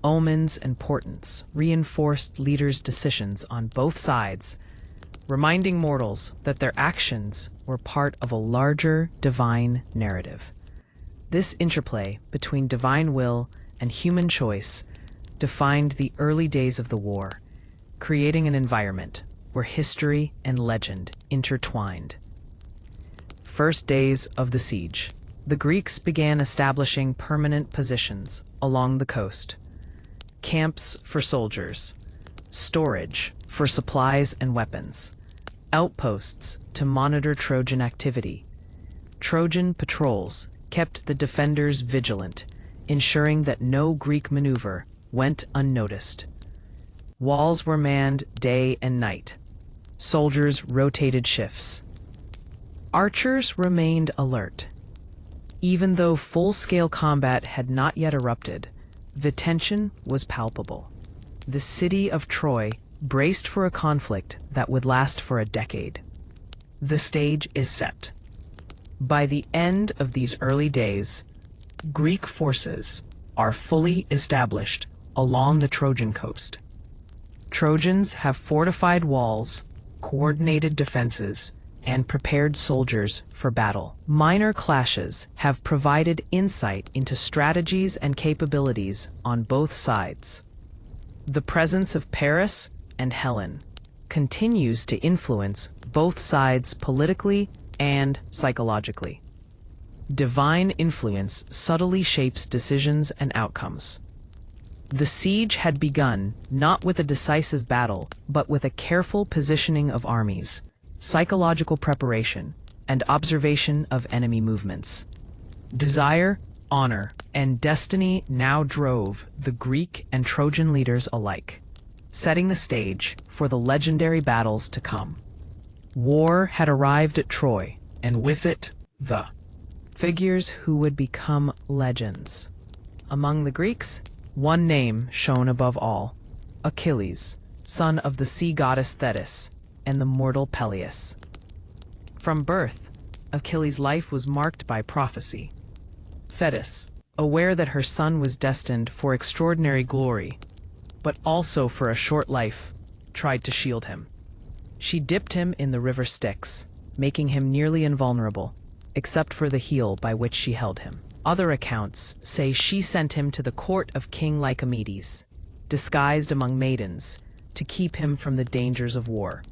Omens and portents reinforced leaders' decisions on both sides, reminding mortals that their actions were part of a larger divine narrative. This interplay between divine will and human choice defined the early days of the war, creating an environment where history and legend intertwined. First days of the siege. The Greeks began establishing permanent positions along the coast. Camps for soldiers, storage for supplies and weapons, outposts to monitor Trojan activity. Trojan patrols kept the defenders vigilant, ensuring that no Greek maneuver went unnoticed. Walls were manned day and night. Soldiers rotated shifts. Archers remained alert. Even though full-scale combat had not yet erupted, the tension was palpable. The city of Troy braced for a conflict that would last for a decade. The stage is set. By the end of these early days, Greek forces are fully established along the Trojan coast. Trojans have fortified walls, coordinated defenses, and prepared soldiers for battle. Minor clashes have provided insight into strategies and capabilities on both sides. The presence of Paris and Helen continues to influence both sides politically and psychologically. Divine influence subtly shapes decisions and outcomes. The siege had begun not with a decisive battle, but with a careful positioning of armies, psychological preparation, and observation of enemy movements. Desire, honor, and destiny now drove the Greek and Trojan leaders alike, setting the stage for the legendary battles to come. War had arrived at Troy, and with it, the figures who would become legends. Among the Greeks, one name shone above all: Achilles, son of the sea goddess Thetis and the mortal Peleus. From birth, Achilles' life was marked by prophecy. Thetis, aware that her son was destined for extraordinary glory, but also for a short life, tried to shield him. She dipped him in the river Styx, making him nearly invulnerable, except for the heel by which she held him. Other accounts say she sent him to the court of King Lycomedes, disguised among maidens, to keep him from the dangers of war.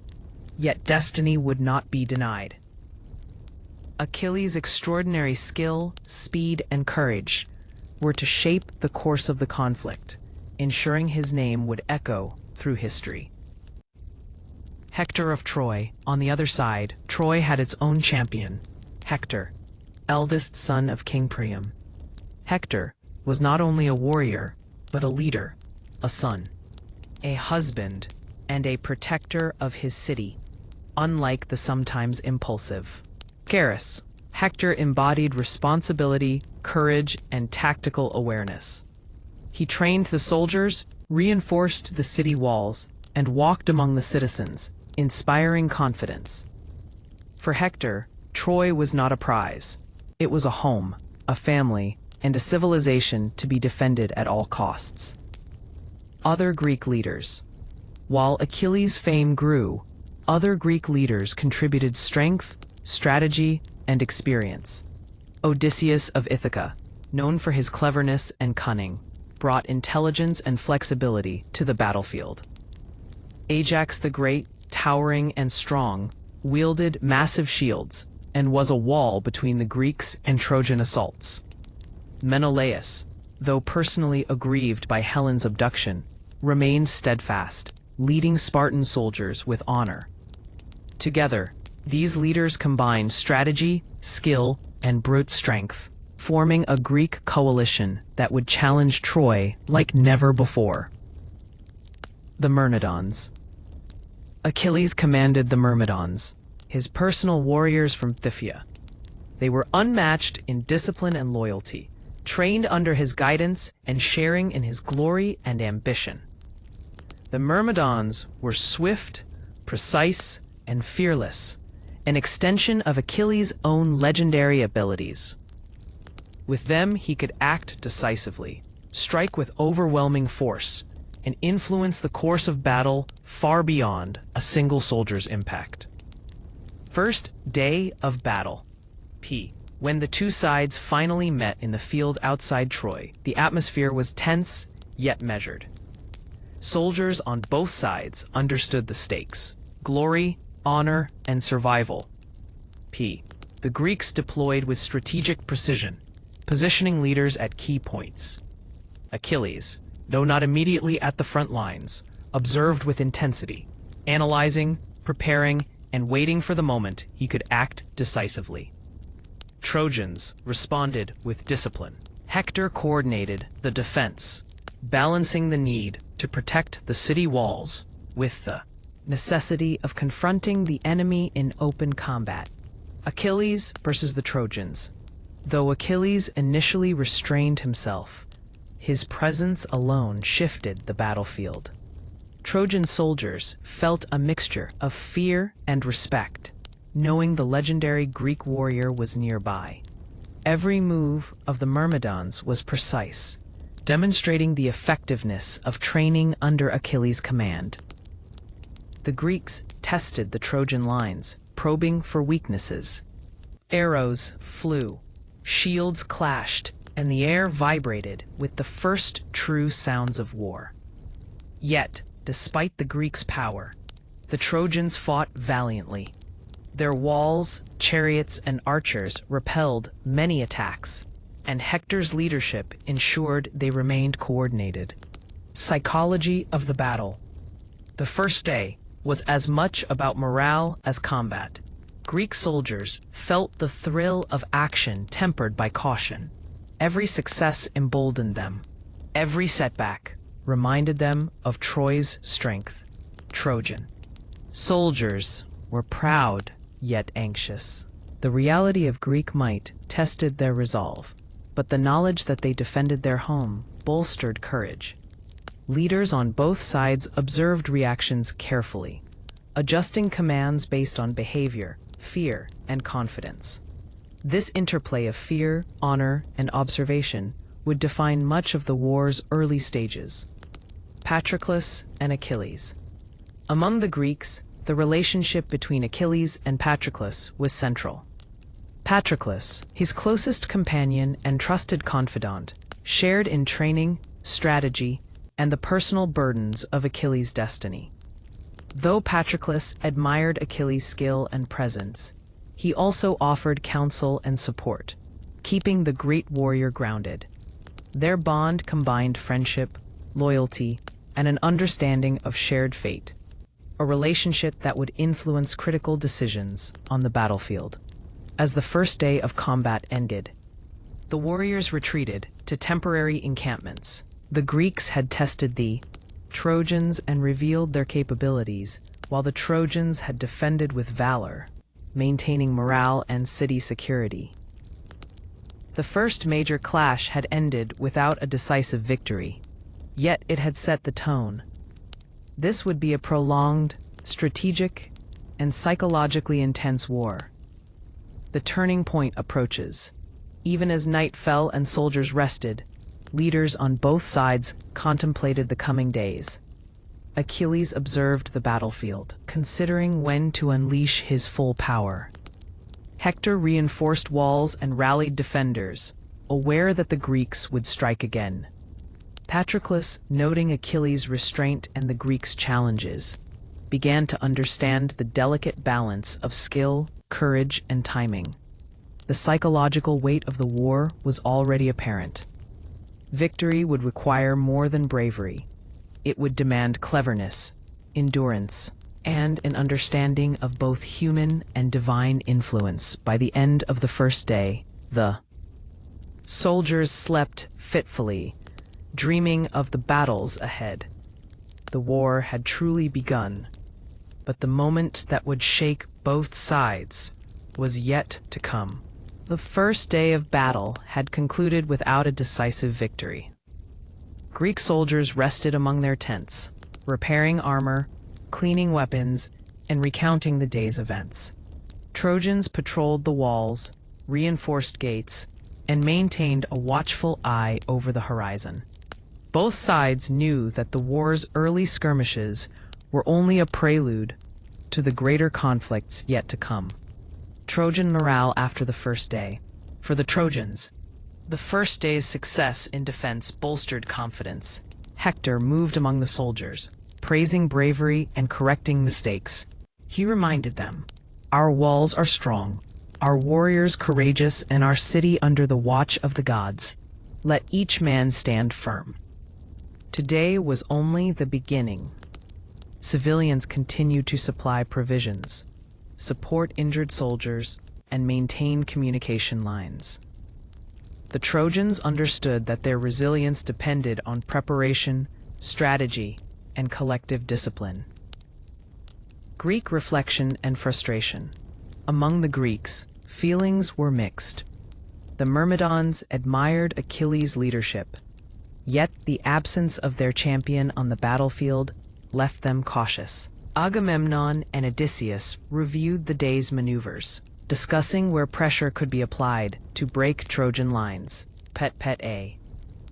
Yet destiny would not be denied. Achilles' extraordinary skill, speed, and courage were to shape the course of the conflict, ensuring his name would echo through history. Hector of Troy. On the other side, Troy had its own champion, Hector, eldest son of King Priam. Hector was not only a warrior, but a leader, a son, a husband, and a protector of his city, unlike the sometimes impulsive Garrus. Hector embodied responsibility, courage, and tactical awareness. He trained the soldiers, reinforced the city walls, and walked among the citizens, inspiring confidence. For Hector, Troy was not a prize. It was a home, a family, and a civilization to be defended at all costs. Other Greek leaders. While Achilles' fame grew, other Greek leaders contributed strength, strategy, and experience. Odysseus of Ithaca, known for his cleverness and cunning, brought intelligence and flexibility to the battlefield. Ajax the Great, towering and strong, wielded massive shields and was a wall between the Greeks and Trojan assaults. Menelaus, though personally aggrieved by Helen's abduction, remained steadfast, leading Spartan soldiers with honor. Together, These leaders combined strategy, skill, and brute strength, forming a Greek coalition that would challenge Troy like never before. The Myrmidons. Achilles commanded the Myrmidons, his personal warriors from Phthia. They were unmatched in discipline and loyalty, trained under his guidance and sharing in his glory and ambition. The Myrmidons were swift, precise, and fearless, an extension of Achilles' own legendary abilities. With them, he could act decisively, strike with overwhelming force, and influence the course of battle far beyond a single soldier's impact. First day of battle. P. When the two sides finally met in the field outside Troy, the atmosphere was tense yet measured. Soldiers on both sides understood the stakes: glory, honor, and survival. P. The Greeks deployed with strategic precision, positioning leaders at key points. Achilles, though not immediately at the front lines, observed with intensity, analyzing, preparing, and waiting for the moment he could act decisively. Trojans responded with discipline. Hector coordinated the defense, balancing the need to protect the city walls with the necessity of confronting the enemy in open combat. Achilles versus the Trojans. Though Achilles initially restrained himself, his presence alone shifted the battlefield. Trojan soldiers felt a mixture of fear and respect, knowing the legendary Greek warrior was nearby. Every move of the Myrmidons was precise, demonstrating the effectiveness of training under Achilles' command. The Greeks tested the Trojan lines, probing for weaknesses. Arrows flew, shields clashed, and the air vibrated with the first true sounds of war. Yet, despite the Greeks' power, the Trojans fought valiantly. Their walls, chariots, and archers repelled many attacks, and Hector's leadership ensured they remained coordinated. Psychology of the battle. The first day was as much about morale as combat. Greek soldiers felt the thrill of action tempered by caution. Every success emboldened them. Every setback reminded them of Troy's strength. Trojan soldiers were proud yet anxious. The reality of Greek might tested their resolve, but the knowledge that they defended their home bolstered courage. Leaders on both sides observed reactions carefully, adjusting commands based on behavior, fear, and confidence. This interplay of fear, honor, and observation would define much of the war's early stages. Patroclus and Achilles. Among the Greeks, the relationship between Achilles and Patroclus was central. Patroclus, his closest companion and trusted confidant, shared in training, strategy, and the personal burdens of Achilles' destiny. Though Patroclus admired Achilles' skill and presence, he also offered counsel and support, keeping the great warrior grounded. Their bond combined friendship, loyalty, and an understanding of shared fate, a relationship that would influence critical decisions on the battlefield. As the first day of combat ended, the warriors retreated to temporary encampments. The Greeks had tested the Trojans and revealed their capabilities, while the Trojans had defended with valor, maintaining morale and city security. The first major clash had ended without a decisive victory, yet it had set the tone. This would be a prolonged, strategic, and psychologically intense war. The turning point approaches. Even as night fell and soldiers rested, leaders on both sides contemplated the coming days. Achilles observed the battlefield, considering when to unleash his full power. Hector reinforced walls and rallied defenders, aware that the Greeks would strike again. Patroclus, noting Achilles' restraint and the Greeks' challenges, began to understand the delicate balance of skill, courage, and timing. The psychological weight of the war was already apparent. Victory would require more than bravery. It would demand cleverness, endurance, and an understanding of both human and divine influence. By the end of the first day, the soldiers slept fitfully, dreaming of the battles ahead. The war had truly begun, but the moment that would shake both sides was yet to come. The first day of battle had concluded without a decisive victory. Greek soldiers rested among their tents, repairing armor, cleaning weapons, and recounting the day's events. Trojans patrolled the walls, reinforced gates, and maintained a watchful eye over the horizon. Both sides knew that the war's early skirmishes were only a prelude to the greater conflicts yet to come. Trojan morale after the first day. For the Trojans, the first day's success in defense bolstered confidence. Hector moved among the soldiers, praising bravery and correcting mistakes. He reminded them, "Our walls are strong, our warriors courageous, and our city under the watch of the gods. Let each man stand firm." Today was only the beginning. Civilians continued to supply provisions, support injured soldiers, and maintain communication lines. The Trojans understood that their resilience depended on preparation, strategy, and collective discipline. Greek reflection and frustration. Among the Greeks, feelings were mixed. The Myrmidons admired Achilles' leadership, yet the absence of their champion on the battlefield left them cautious. Agamemnon and Odysseus reviewed the day's maneuvers, discussing where pressure could be applied to break Trojan lines. A.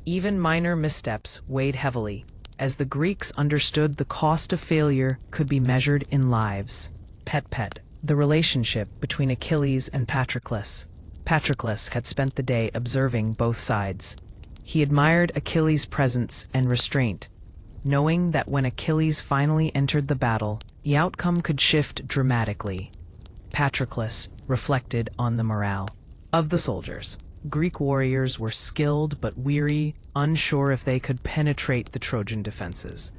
Even minor missteps weighed heavily, as the Greeks understood the cost of failure could be measured in lives. The relationship between Achilles and Patroclus. Patroclus had spent the day observing both sides. He admired Achilles' presence and restraint, knowing that when Achilles finally entered the battle, the outcome could shift dramatically. Patroclus reflected on the morale of the soldiers. Greek warriors were skilled but weary, unsure if they could penetrate the Trojan defenses.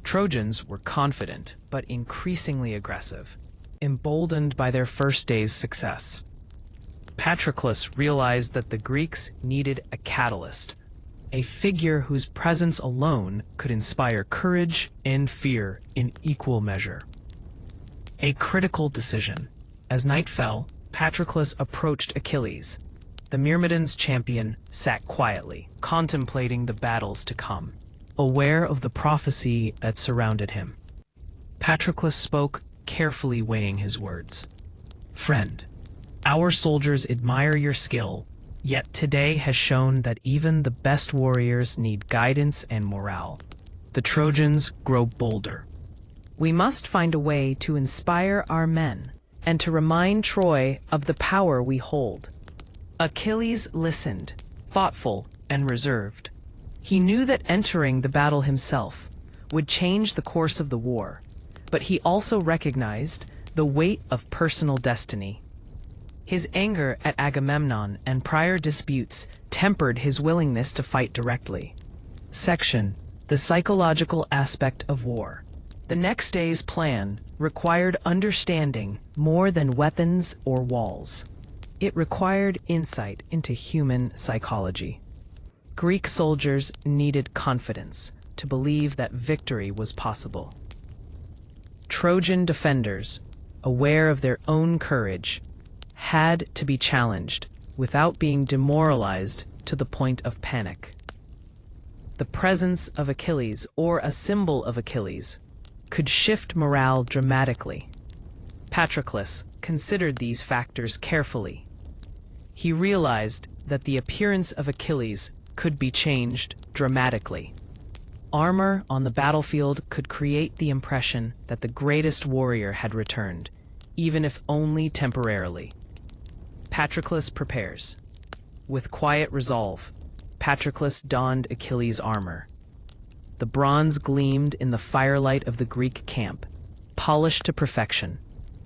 Trojans were confident but increasingly aggressive, emboldened by their first day's success. Patroclus realized that the Greeks needed a catalyst, a figure whose presence alone could inspire courage and fear in equal measure. A critical decision. As night fell, Patroclus approached Achilles. The Myrmidons' champion sat quietly, contemplating the battles to come, aware of the prophecy that surrounded him. Patroclus spoke, carefully weighing his words. "Friend, our soldiers admire your skill, yet today has shown that even the best warriors need guidance and morale. The Trojans grow bolder. We must find a way to inspire our men and to remind Troy of the power we hold." Achilles listened, thoughtful and reserved. He knew that entering the battle himself would change the course of the war, but he also recognized the weight of personal destiny. His anger at Agamemnon and prior disputes tempered his willingness to fight directly. The psychological aspect of war. The next day's plan required understanding more than weapons or walls. It required insight into human psychology. Greek soldiers needed confidence to believe that victory was possible. Trojan defenders, aware of their own courage, had to be challenged without being demoralized to the point of panic. The presence of Achilles, or a symbol of Achilles, could shift morale dramatically. Patroclus considered these factors carefully. He realized that the appearance of Achilles could be changed dramatically. Armor on the battlefield could create the impression that the greatest warrior had returned, even if only temporarily. Patroclus prepares. With quiet resolve, Patroclus donned Achilles' armor. The bronze gleamed in the firelight of the Greek camp, polished to perfection,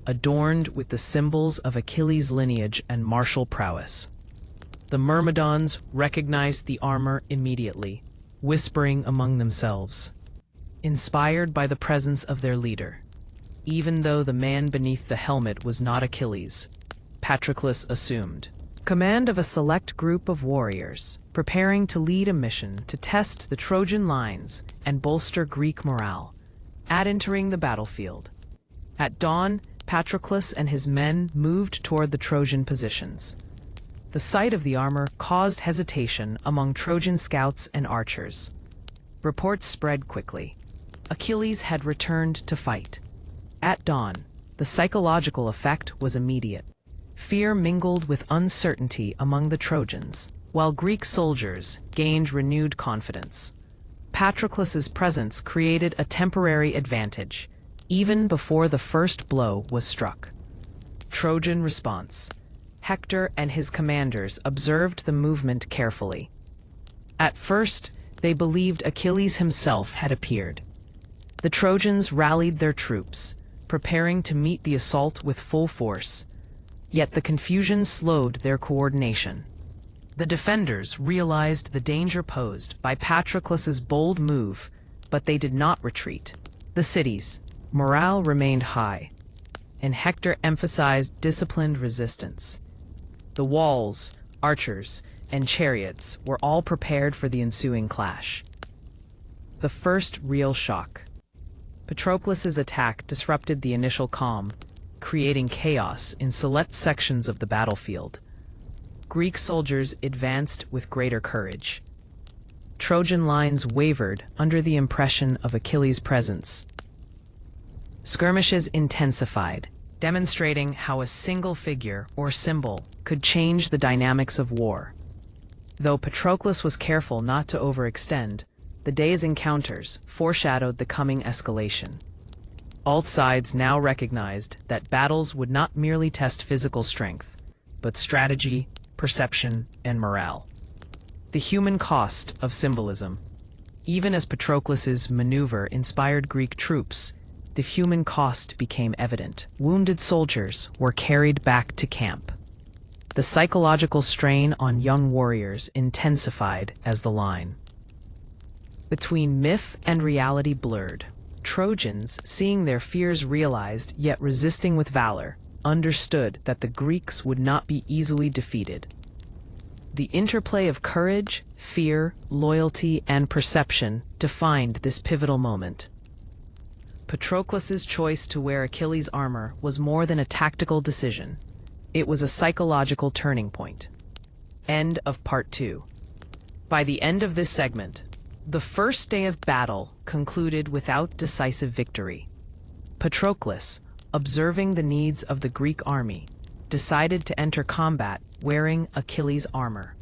adorned with the symbols of Achilles' lineage and martial prowess. The Myrmidons recognized the armor immediately, whispering among themselves, inspired by the presence of their leader. even though the man beneath the helmet was not Achilles. Patroclus assumed command of a select group of warriors, preparing to lead a mission to test the Trojan lines and bolster Greek morale. At entering the battlefield, at dawn, Patroclus and his men moved toward the Trojan positions. The sight of the armor caused hesitation among Trojan scouts and archers. Reports spread quickly. Achilles had returned to fight. At dawn, the psychological effect was immediate. Fear mingled with uncertainty among the Trojans, while Greek soldiers gained renewed confidence. Patroclus's presence created a temporary advantage, even before the first blow was struck. Trojan response. Hector and his commanders observed the movement carefully. At first, they believed Achilles himself had appeared. The Trojans rallied their troops, preparing to meet the assault with full force. Yet the confusion slowed their coordination. The defenders realized the danger posed by Patroclus's bold move, but they did not retreat. The city's morale remained high, and Hector emphasized disciplined resistance. The walls, archers, and chariots were all prepared for the ensuing clash. The first real shock. Patroclus's attack disrupted the initial calm, creating chaos in select sections of the battlefield. Greek soldiers advanced with greater courage. Trojan lines wavered under the impression of Achilles' presence. Skirmishes intensified, demonstrating how a single figure or symbol could change the dynamics of war. Though Patroclus was careful not to overextend, the day's encounters foreshadowed the coming escalation. All sides now recognized that battles would not merely test physical strength, but strategy, perception, and morale. The human cost of symbolism. Even as Patroclus's maneuver inspired Greek troops, the human cost became evident. Wounded soldiers were carried back to camp. The psychological strain on young warriors intensified as the line between myth and reality blurred. Trojans, seeing their fears realized yet resisting with valor, understood that the Greeks would not be easily defeated. The interplay of courage, fear, loyalty, and perception defined this pivotal moment. Patroclus's choice to wear Achilles' armor was more than a tactical decision. It was a psychological turning point. End of Part 2. By the end of this segment, the first day of battle concluded without decisive victory. Patroclus, observing the needs of the Greek army, decided to enter combat wearing Achilles' armor.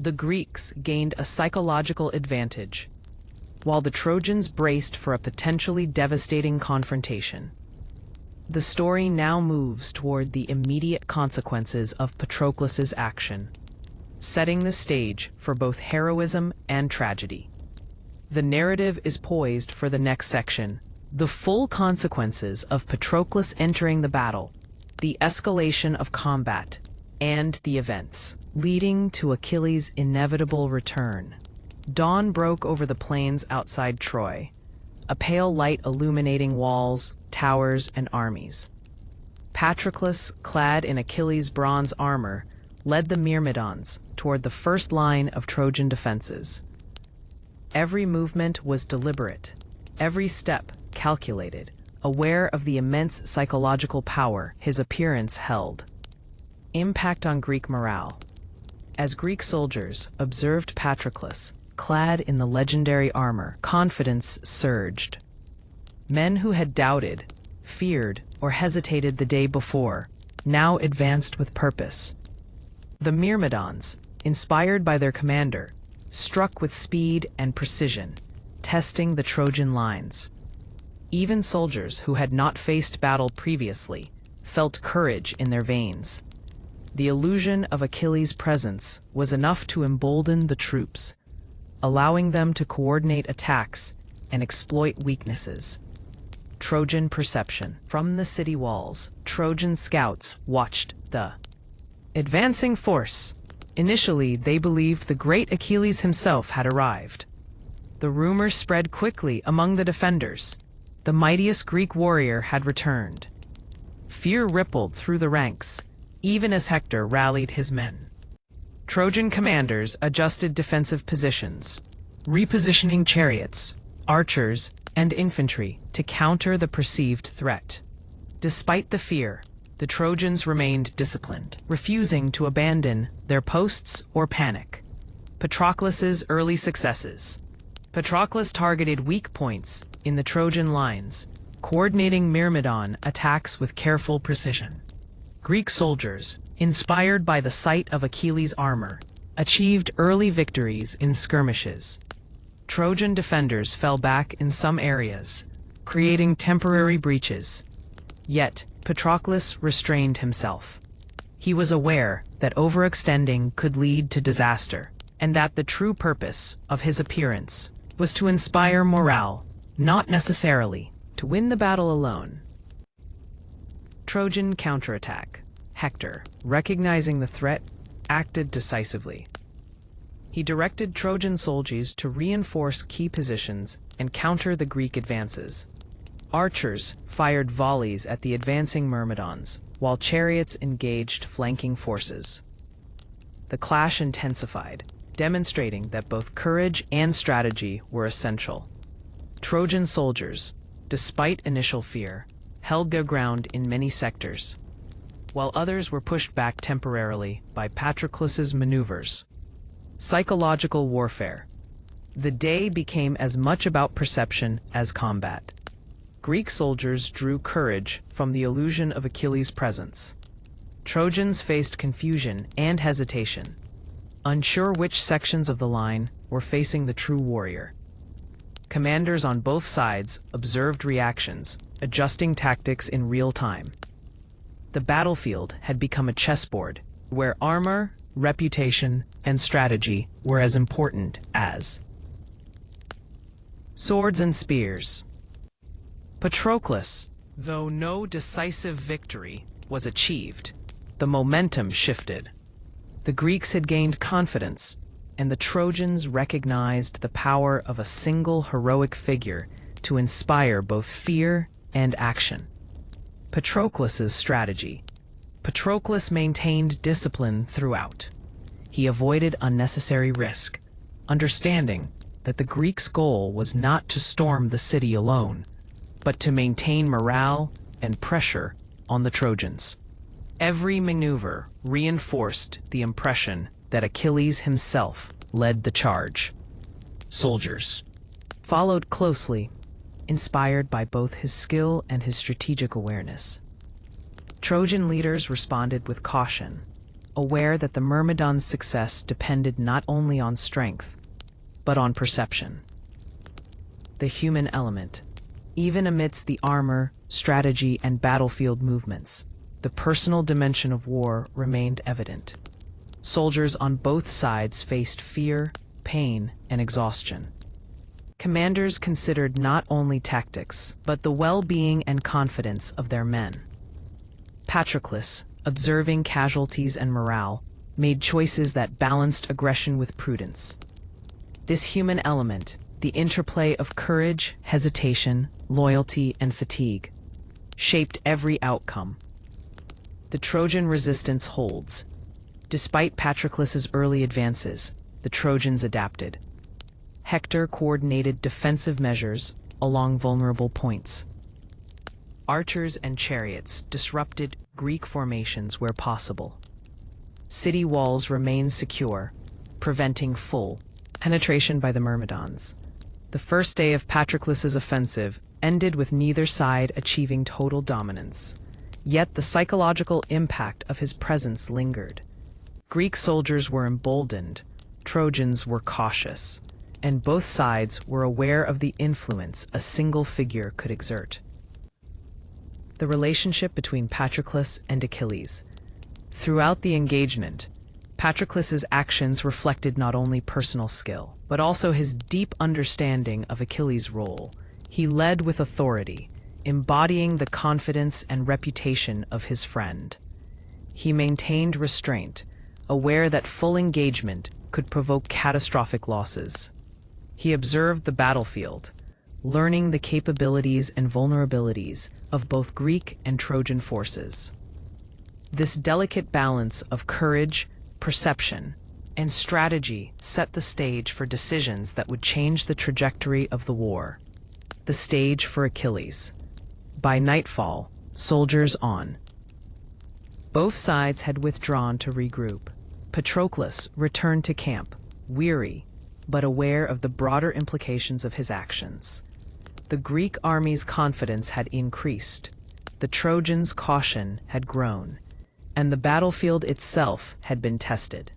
The Greeks gained a psychological advantage, while the Trojans braced for a potentially devastating confrontation. The story now moves toward the immediate consequences of Patroclus's action, setting the stage for both heroism and tragedy. The narrative is poised for the next section, the full consequences of Patroclus entering the battle, the escalation of combat, and the events leading to Achilles' inevitable return. Dawn broke over the plains outside Troy, a pale light illuminating walls, towers, and armies. Patroclus, clad in Achilles' bronze armor, led the Myrmidons toward the first line of Trojan defenses. Every movement was deliberate, every step calculated, aware of the immense psychological power his appearance held. Impact on Greek morale. As Greek soldiers observed Patroclus, clad in the legendary armor, confidence surged. Men who had doubted, feared, or hesitated the day before, now advanced with purpose. The Myrmidons, inspired by their commander, struck with speed and precision, testing the Trojan lines. Even soldiers who had not faced battle previously felt courage in their veins. The illusion of Achilles' presence was enough to embolden the troops, allowing them to coordinate attacks and exploit weaknesses. Trojan perception. From the city walls, Trojan scouts watched the advancing force. Initially, they believed the great Achilles himself had arrived. The rumor spread quickly among the defenders. The mightiest Greek warrior had returned. Fear rippled through the ranks, even as Hector rallied his men. Trojan commanders adjusted defensive positions, repositioning chariots, archers, and infantry to counter the perceived threat. Despite the fear, the Trojans remained disciplined, refusing to abandon their posts or panic. Patroclus's early successes. Patroclus targeted weak points in the Trojan lines, coordinating Myrmidon attacks with careful precision. Greek soldiers, inspired by the sight of Achilles' armor, achieved early victories in skirmishes. Trojan defenders fell back in some areas, creating temporary breaches. Yet, Patroclus restrained himself. He was aware that overextending could lead to disaster, and that the true purpose of his appearance was to inspire morale, not necessarily to win the battle alone. Trojan counterattack. Hector, recognizing the threat, acted decisively. He directed Trojan soldiers to reinforce key positions and counter the Greek advances. Archers fired volleys at the advancing Myrmidons, while chariots engaged flanking forces. The clash intensified, demonstrating that both courage and strategy were essential. Trojan soldiers, despite initial fear, held their ground in many sectors, while others were pushed back temporarily by Patroclus's maneuvers. Psychological warfare. The day became as much about perception as combat. Greek soldiers drew courage from the illusion of Achilles' presence. Trojans faced confusion and hesitation, unsure which sections of the line were facing the true warrior. Commanders on both sides observed reactions, adjusting tactics in real time. The battlefield had become a chessboard where armor, reputation, and strategy were as important as swords and spears. Patroclus, though no decisive victory was achieved, the momentum shifted. The Greeks had gained confidence, and the Trojans recognized the power of a single heroic figure to inspire both fear and action. Patroclus's strategy. Patroclus maintained discipline throughout. He avoided unnecessary risk, understanding that the Greeks' goal was not to storm the city alone, but to maintain morale and pressure on the Trojans. Every maneuver reinforced the impression that Achilles himself led the charge. Soldiers followed closely, inspired by both his skill and his strategic awareness. Trojan leaders responded with caution, aware that the Myrmidons' success depended not only on strength, but on perception. The human element. Even amidst the armor, strategy, and battlefield movements, the personal dimension of war remained evident. Soldiers on both sides faced fear, pain, and exhaustion. Commanders considered not only tactics, but the well-being and confidence of their men. Patroclus, observing casualties and morale, made choices that balanced aggression with prudence. This human element, the interplay of courage, hesitation, loyalty, and fatigue, shaped every outcome. The Trojan resistance holds. Despite Patroclus's early advances, the Trojans adapted. Hector coordinated defensive measures along vulnerable points. Archers and chariots disrupted Greek formations where possible. City walls remained secure, preventing full penetration by the Myrmidons. The first day of Patroclus's offensive ended with neither side achieving total dominance. Yet the psychological impact of his presence lingered. Greek soldiers were emboldened, Trojans were cautious, and both sides were aware of the influence a single figure could exert. The relationship between Patroclus and Achilles. Throughout the engagement, Patroclus's actions reflected not only personal skill, but also his deep understanding of Achilles' role. He led with authority, embodying the confidence and reputation of his friend. He maintained restraint, aware that full engagement could provoke catastrophic losses. He observed the battlefield, learning the capabilities and vulnerabilities of both Greek and Trojan forces. This delicate balance of courage, perception, and strategy set the stage for decisions that would change the trajectory of the war. The stage for Achilles. By nightfall, soldiers on. Both sides had withdrawn to regroup. Patroclus returned to camp, weary, but aware of the broader implications of his actions. The Greek army's confidence had increased, the Trojans' caution had grown, and the battlefield itself had been tested.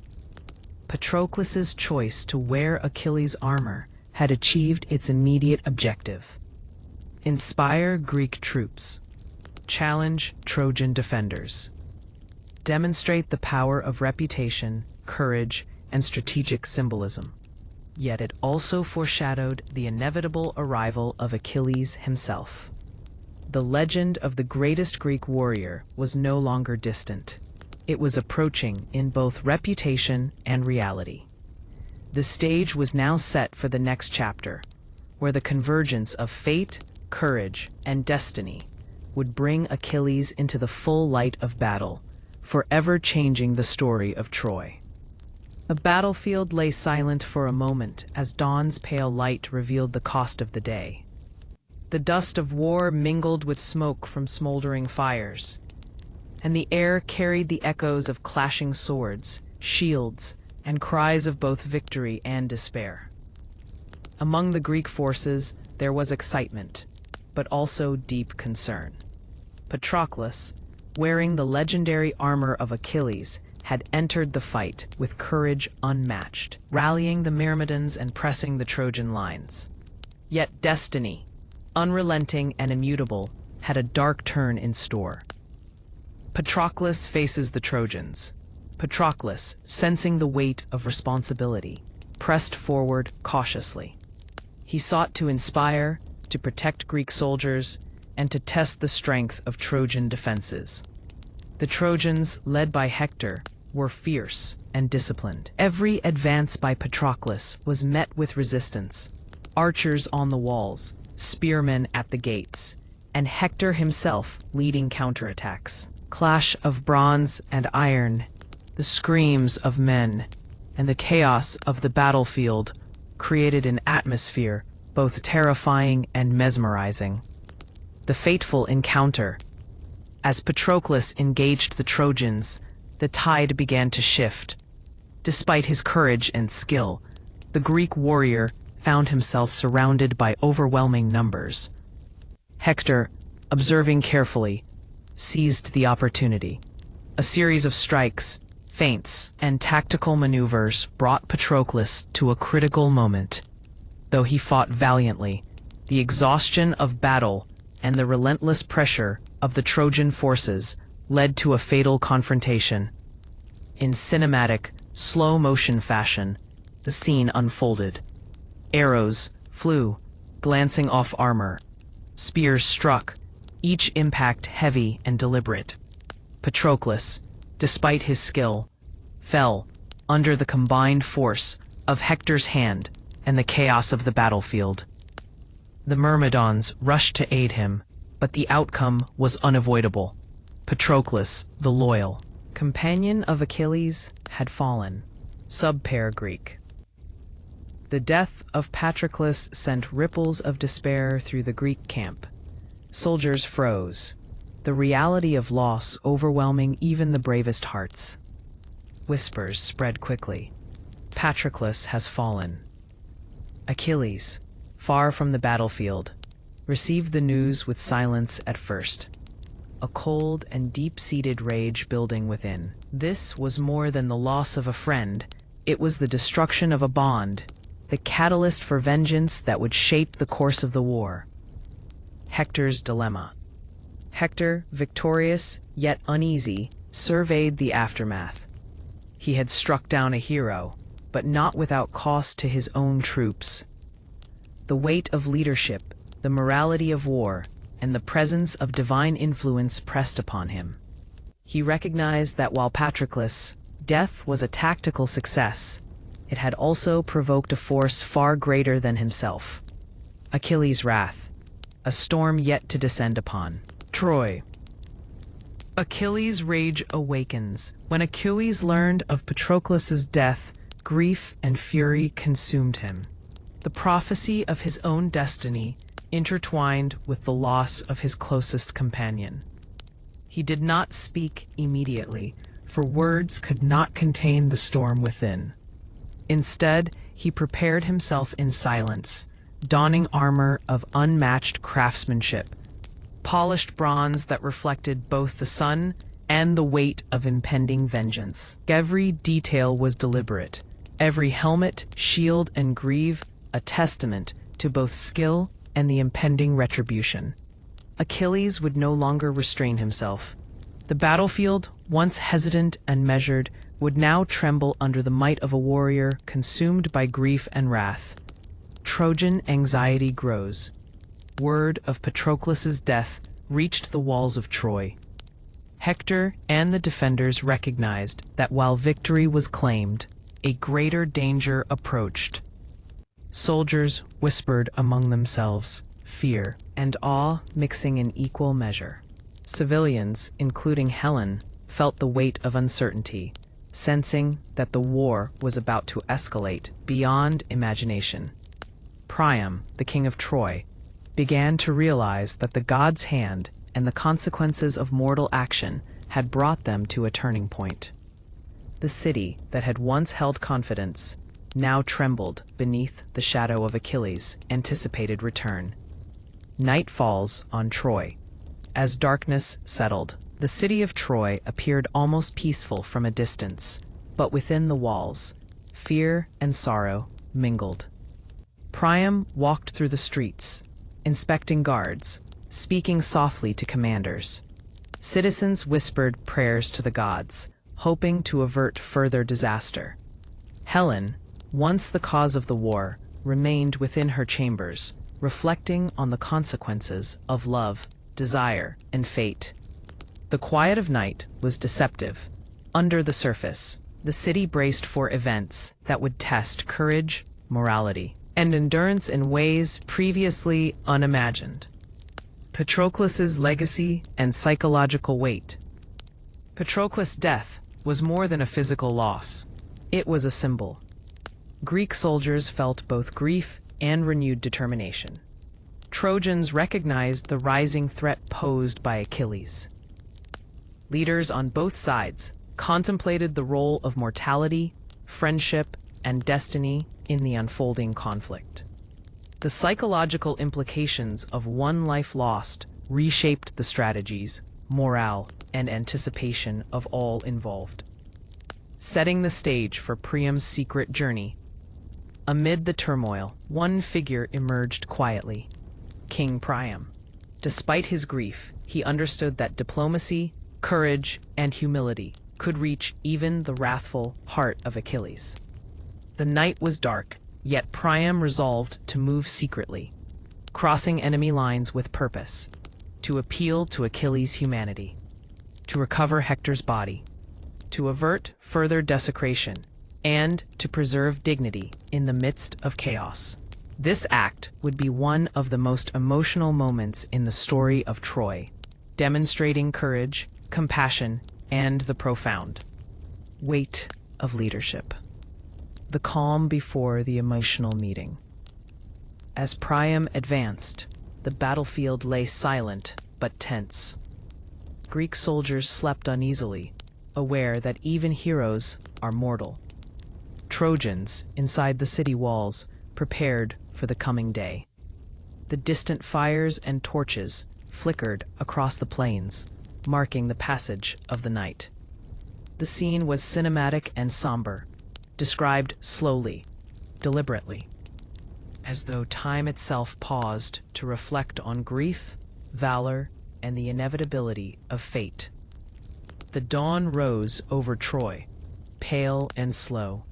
Patroclus's choice to wear Achilles' armor had achieved its immediate objective. Inspire Greek troops. Challenge Trojan defenders. Demonstrate the power of reputation, courage, and strategic symbolism. Yet it also foreshadowed the inevitable arrival of Achilles himself. The legend of the greatest Greek warrior was no longer distant. It was approaching in both reputation and reality. The stage was now set for the next chapter, where the convergence of fate, courage, and destiny would bring Achilles into the full light of battle, forever changing the story of Troy. The battlefield lay silent for a moment as dawn's pale light revealed the cost of the day. The dust of war mingled with smoke from smoldering fires, and the air carried the echoes of clashing swords, shields, and cries of both victory and despair. Among the Greek forces, there was excitement, but also deep concern. Patroclus, wearing the legendary armor of Achilles, had entered the fight with courage unmatched, rallying the Myrmidons and pressing the Trojan lines. Yet destiny, unrelenting and immutable, had a dark turn in store. Patroclus faces the Trojans. Patroclus, sensing the weight of responsibility, pressed forward cautiously. He sought to inspire, to protect Greek soldiers, and to test the strength of Trojan defenses. The Trojans, led by Hector, were fierce and disciplined. Every advance by Patroclus was met with resistance. Archers on the walls, spearmen at the gates, and Hector himself leading counterattacks. Clash of bronze and iron, the screams of men, and the chaos of the battlefield created an atmosphere both terrifying and mesmerizing. The fateful encounter. As Patroclus engaged the Trojans, the tide began to shift. Despite his courage and skill, the Greek warrior found himself surrounded by overwhelming numbers. Hector, observing carefully, seized the opportunity. A series of strikes, feints, and tactical maneuvers brought Patroclus to a critical moment. Though he fought valiantly, the exhaustion of battle and the relentless pressure of the Trojan forces led to a fatal confrontation. In cinematic, slow-motion fashion, the scene unfolded. Arrows flew, glancing off armor. Spears struck, each impact heavy and deliberate. Patroclus, despite his skill, fell under the combined force of Hector's hand and the chaos of the battlefield. The Myrmidons rushed to aid him, but the outcome was unavoidable. Patroclus, the loyal companion of Achilles, had fallen. Subpair Greek. The death of Patroclus sent ripples of despair through the Greek camp. Soldiers froze, the reality of loss overwhelming even the bravest hearts. Whispers spread quickly. Patroclus has fallen. Achilles, far from the battlefield, received the news with silence at first. A cold and deep-seated rage building within. This was more than the loss of a friend. It was the destruction of a bond, the catalyst for vengeance that would shape the course of the war. Hector's dilemma. Hector, victorious yet uneasy, surveyed the aftermath. He had struck down a hero, but not without cost to his own troops. The weight of leadership, the morality of war, and the presence of divine influence pressed upon him. He recognized that while Patroclus' death was a tactical success, it had also provoked a force far greater than himself. Achilles' wrath, a storm yet to descend upon Troy. Achilles' rage awakens. When Achilles learned of Patroclus' death, grief and fury consumed him. The prophecy of his own destiny intertwined with the loss of his closest companion. He did not speak immediately, for words could not contain the storm within. Instead, he prepared himself in silence, donning armor of unmatched craftsmanship, polished bronze that reflected both the sun and the weight of impending vengeance. Every detail was deliberate, every helmet, shield, and greave a testament to both skill and the impending retribution. Achilles would no longer restrain himself. The battlefield, once hesitant and measured, would now tremble under the might of a warrior consumed by grief and wrath. Trojan anxiety grows. Word of Patroclus' death reached the walls of Troy. Hector and the defenders recognized that while victory was claimed, a greater danger approached. Soldiers whispered among themselves, fear and awe mixing in equal measure. Civilians, including Helen, felt the weight of uncertainty, sensing that the war was about to escalate beyond imagination. Priam, the king of Troy, began to realize that the gods' hand and the consequences of mortal action had brought them to a turning point. The city that had once held confidence now trembled beneath the shadow of Achilles' anticipated return. Night falls on Troy. As darkness settled, the city of Troy appeared almost peaceful from a distance, but within the walls, fear and sorrow mingled. Priam walked through the streets, inspecting guards, speaking softly to commanders. Citizens whispered prayers to the gods, hoping to avert further disaster. Helen, once the cause of the war, remained within her chambers, reflecting on the consequences of love, desire, and fate. The quiet of night was deceptive. Under the surface, the city braced for events that would test courage, morality, and endurance in ways previously unimagined. Patroclus' legacy and psychological weight. Patroclus' death was more than a physical loss. It was a symbol. Greek soldiers felt both grief and renewed determination. Trojans recognized the rising threat posed by Achilles. Leaders on both sides contemplated the role of mortality, friendship, and destiny in the unfolding conflict. The psychological implications of one life lost reshaped the strategies, morale, and anticipation of all involved. Setting the stage for Priam's secret journey. Amid the turmoil, one figure emerged quietly: King Priam. Despite his grief, he understood that diplomacy, courage, and humility could reach even the wrathful heart of Achilles. The night was dark, yet Priam resolved to move secretly, crossing enemy lines with purpose, to appeal to Achilles' humanity, to recover Hector's body, to avert further desecration, and to preserve dignity in the midst of chaos. This act would be one of the most emotional moments in the story of Troy, demonstrating courage, compassion, and the profound weight of leadership. The calm before the emotional meeting. As Priam advanced, the battlefield lay silent but tense. Greek soldiers slept uneasily, aware that even heroes are mortal. Trojans, inside the city walls, prepared for the coming day. The distant fires and torches flickered across the plains, marking the passage of the night. The scene was cinematic and somber, described slowly, deliberately, as though time itself paused to reflect on grief, valor, and the inevitability of fate. The dawn rose over Troy, pale and slow,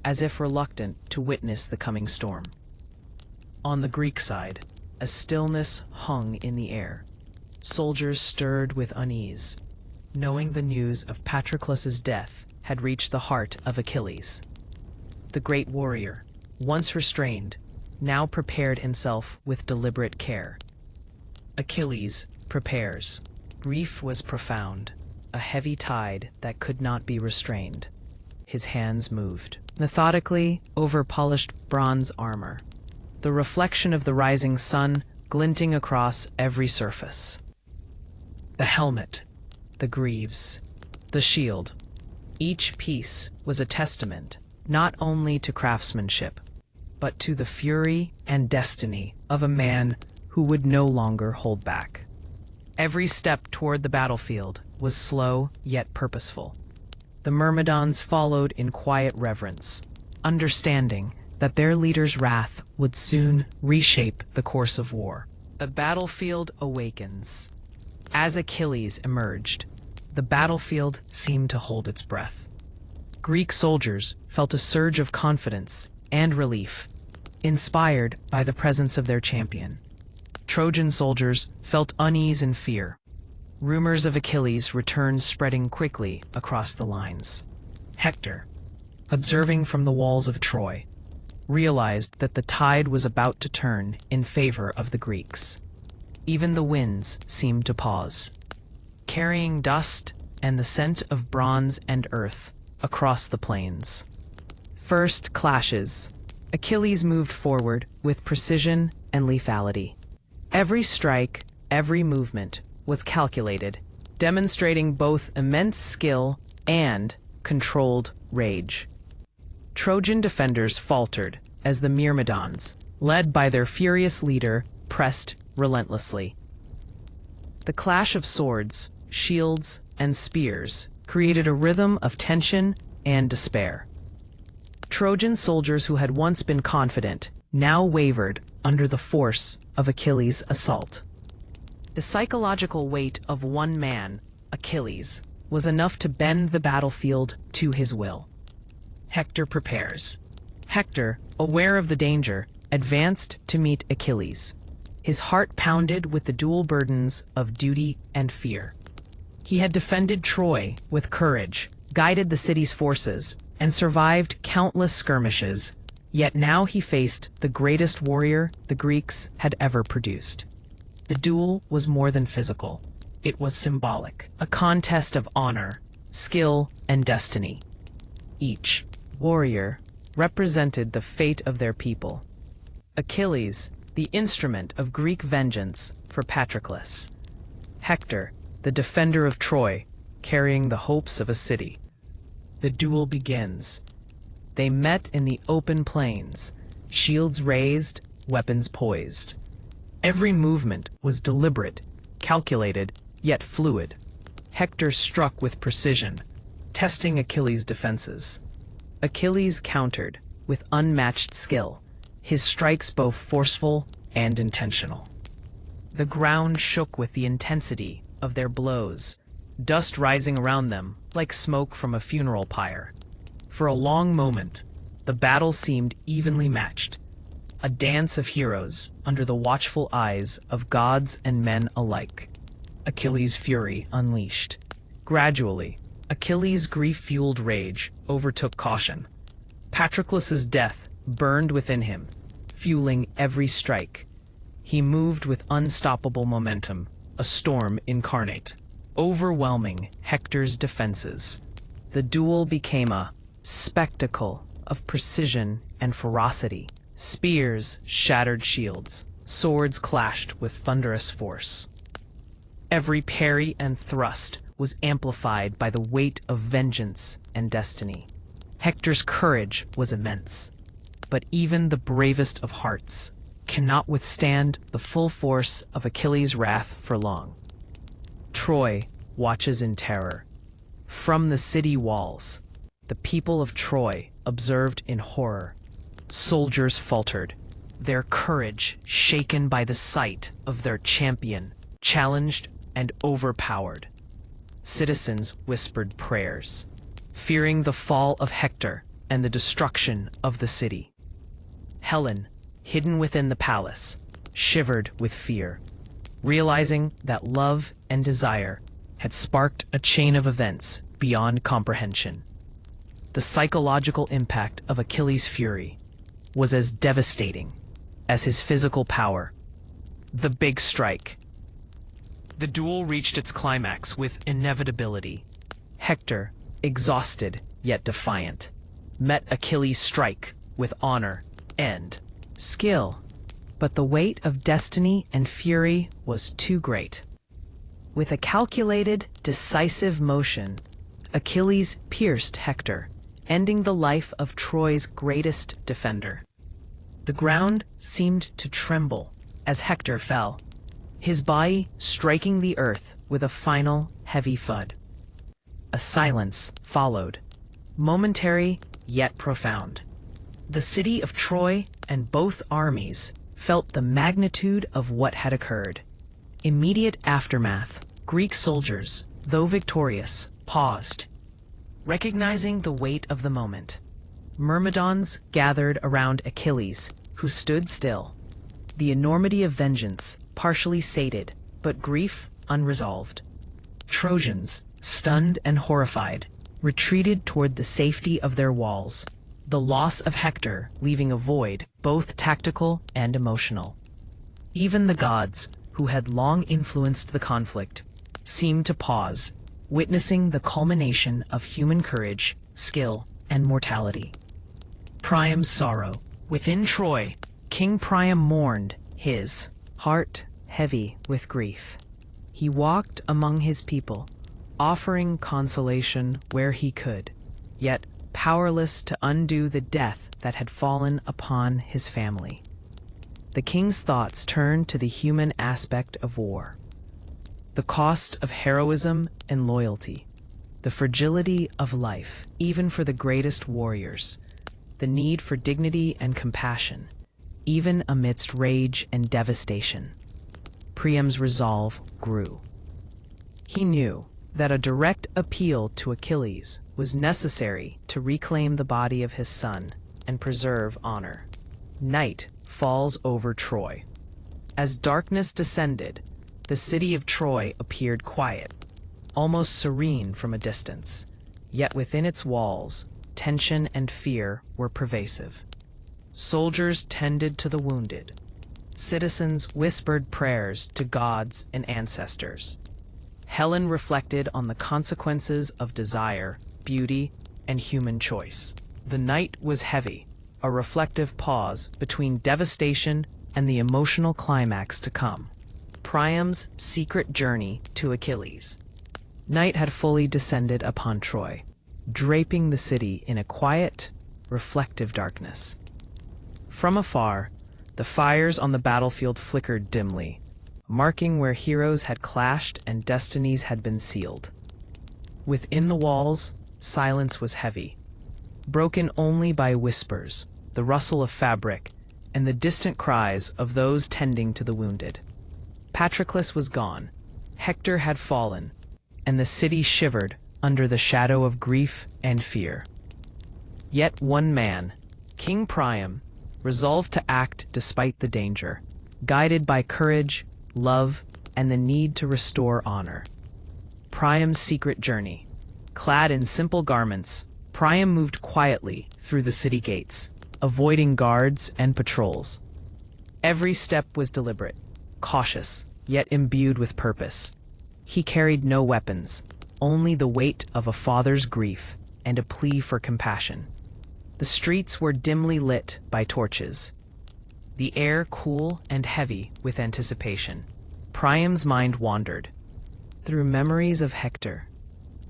as if reluctant to witness the coming storm. On the Greek side, a stillness hung in the air. Soldiers stirred with unease, knowing the news of Patroclus' death had reached the heart of Achilles. The great warrior, once restrained, now prepared himself with deliberate care. Achilles prepares. Grief was profound, a heavy tide that could not be restrained. His hands moved methodically over polished bronze armor, the reflection of the rising sun glinting across every surface. The helmet, the greaves, the shield. Each piece was a testament not only to craftsmanship, but to the fury and destiny of a man who would no longer hold back. Every step toward the battlefield was slow yet purposeful. The Myrmidons followed in quiet reverence, understanding that their leader's wrath would soon reshape the course of war. The battlefield awakens. As Achilles emerged, the battlefield seemed to hold its breath. Greek soldiers felt a surge of confidence and relief, inspired by the presence of their champion. Trojan soldiers felt unease and fear. Rumors of Achilles' return spreading quickly across the lines. Hector, observing from the walls of Troy, realized that the tide was about to turn in favor of the Greeks. Even the winds seemed to pause, carrying dust and the scent of bronze and earth across the plains. First clashes. Achilles moved forward with precision and lethality. Every strike, every movement was calculated, demonstrating both immense skill and controlled rage. Trojan defenders faltered as the Myrmidons, led by their furious leader, pressed relentlessly. The clash of swords, shields, and spears created a rhythm of tension and despair. Trojan soldiers who had once been confident now wavered under the force of Achilles' assault. The psychological weight of one man, Achilles, was enough to bend the battlefield to his will. Hector prepares. Hector, aware of the danger, advanced to meet Achilles. His heart pounded with the dual burdens of duty and fear. He had defended Troy with courage, guided the city's forces, and survived countless skirmishes, yet now he faced the greatest warrior the Greeks had ever produced. The duel was more than physical. It was symbolic, a contest of honor, skill, and destiny. Each warrior represented the fate of their people. Achilles, the instrument of Greek vengeance for Patroclus. Hector, the defender of Troy, carrying the hopes of a city. The duel begins. They met in the open plains, shields raised, weapons poised. Every movement was deliberate, calculated, yet fluid. Hector struck with precision, testing Achilles' defenses. Achilles countered with unmatched skill, his strikes both forceful and intentional. The ground shook with the intensity of their blows, dust rising around them like smoke from a funeral pyre. For a long moment, the battle seemed evenly matched, a dance of heroes under the watchful eyes of gods and men alike. Achilles' fury unleashed. Gradually, Achilles' grief-fueled rage overtook caution. Patroclus' death burned within him, fueling every strike. He moved with unstoppable momentum, a storm incarnate, overwhelming Hector's defenses. The duel became a spectacle of precision and ferocity. Spears shattered shields, swords clashed with thunderous force. Every parry and thrust was amplified by the weight of vengeance and destiny. Hector's courage was immense, but even the bravest of hearts cannot withstand the full force of Achilles' wrath for long. Troy watches in terror. From the city walls, the people of Troy observed in horror. Soldiers faltered, their courage shaken by the sight of their champion, challenged and overpowered. Citizens whispered prayers, fearing the fall of Hector and the destruction of the city. Helen, hidden within the palace, shivered with fear, realizing that love and desire had sparked a chain of events beyond comprehension. The psychological impact of Achilles' fury was as devastating as his physical power. The big strike. The duel reached its climax with inevitability. Hector, exhausted yet defiant, met Achilles' strike with honor and skill. But the weight of destiny and fury was too great. With a calculated, decisive motion, Achilles pierced Hector, ending the life of Troy's greatest defender. The ground seemed to tremble as Hector fell, his body striking the earth with a final heavy thud. A silence followed, momentary yet profound. The city of Troy and both armies felt the magnitude of what had occurred. Immediate aftermath, Greek soldiers, though victorious, paused, recognizing the weight of the moment. Myrmidons gathered around Achilles, who stood still, the enormity of vengeance partially sated, but grief unresolved. Trojans, stunned and horrified, retreated toward the safety of their walls, the loss of Hector leaving a void both tactical and emotional. Even the gods, who had long influenced the conflict, seemed to pause, witnessing the culmination of human courage, skill, and mortality. Priam's sorrow. Within Troy, King Priam mourned, his heart heavy with grief. He walked among his people, offering consolation where he could, yet powerless to undo the death that had fallen upon his family. The king's thoughts turned to the human aspect of war, the cost of heroism and loyalty, the fragility of life, even for the greatest warriors, the need for dignity and compassion, even amidst rage and devastation. Priam's resolve grew. He knew that a direct appeal to Achilles was necessary to reclaim the body of his son and preserve honor. Night falls over Troy. As darkness descended, the city of Troy appeared quiet, almost serene from a distance, yet within its walls, tension and fear were pervasive. Soldiers tended to the wounded. Citizens whispered prayers to gods and ancestors. Helen reflected on the consequences of desire, beauty, and human choice. The night was heavy, a reflective pause between devastation and the emotional climax to come. Priam's secret journey to Achilles. Night had fully descended upon Troy, draping the city in a quiet, reflective darkness. From afar, the fires on the battlefield flickered dimly, marking where heroes had clashed and destinies had been sealed. Within the walls, silence was heavy, broken only by whispers, the rustle of fabric, and the distant cries of those tending to the wounded. Patroclus was gone, Hector had fallen, and the city shivered under the shadow of grief and fear. Yet one man, King Priam, resolved to act despite the danger, guided by courage, love, and the need to restore honor. Priam's secret journey. Clad in simple garments, Priam moved quietly through the city gates, avoiding guards and patrols. Every step was deliberate, cautious, yet imbued with purpose. He carried no weapons, only the weight of a father's grief and a plea for compassion. The streets were dimly lit by torches, the air cool and heavy with anticipation. Priam's mind wandered through memories of Hector,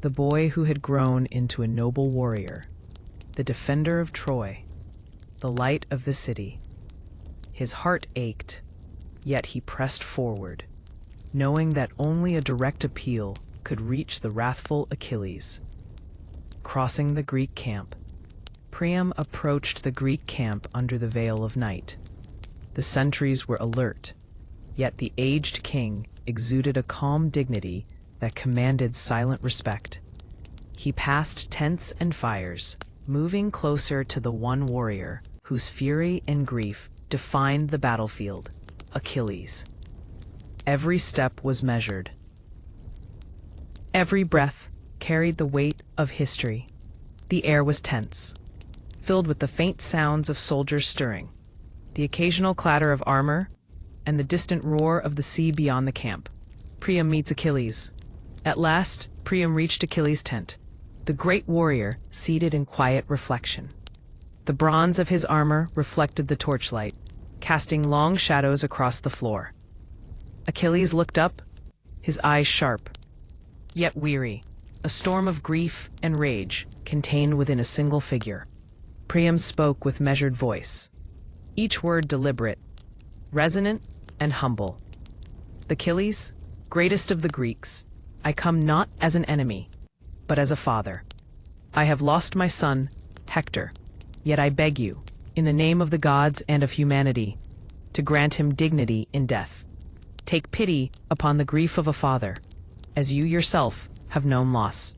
the boy who had grown into a noble warrior, the defender of Troy, the light of the city. His heart ached, yet he pressed forward, knowing that only a direct appeal could reach the wrathful Achilles. Crossing the Greek camp, Priam approached the Greek camp under the veil of night. The sentries were alert, yet the aged king exuded a calm dignity that commanded silent respect. He passed tents and fires, moving closer to the one warrior whose fury and grief defined the battlefield, Achilles. Every step was measured. Every breath carried the weight of history. The air was tense, filled with the faint sounds of soldiers stirring, the occasional clatter of armor, and the distant roar of the sea beyond the camp. Priam meets Achilles. At last, Priam reached Achilles' tent, the great warrior seated in quiet reflection. The bronze of his armor reflected the torchlight, casting long shadows across the floor. Achilles looked up, his eyes sharp, yet weary, a storm of grief and rage contained within a single figure. Priam spoke with measured voice, each word deliberate, resonant, and humble. Achilles, greatest of the Greeks, I come not as an enemy, but as a father. I have lost my son, Hector, yet I beg you, in the name of the gods and of humanity, to grant him dignity in death. Take pity upon the grief of a father, as you yourself have known loss.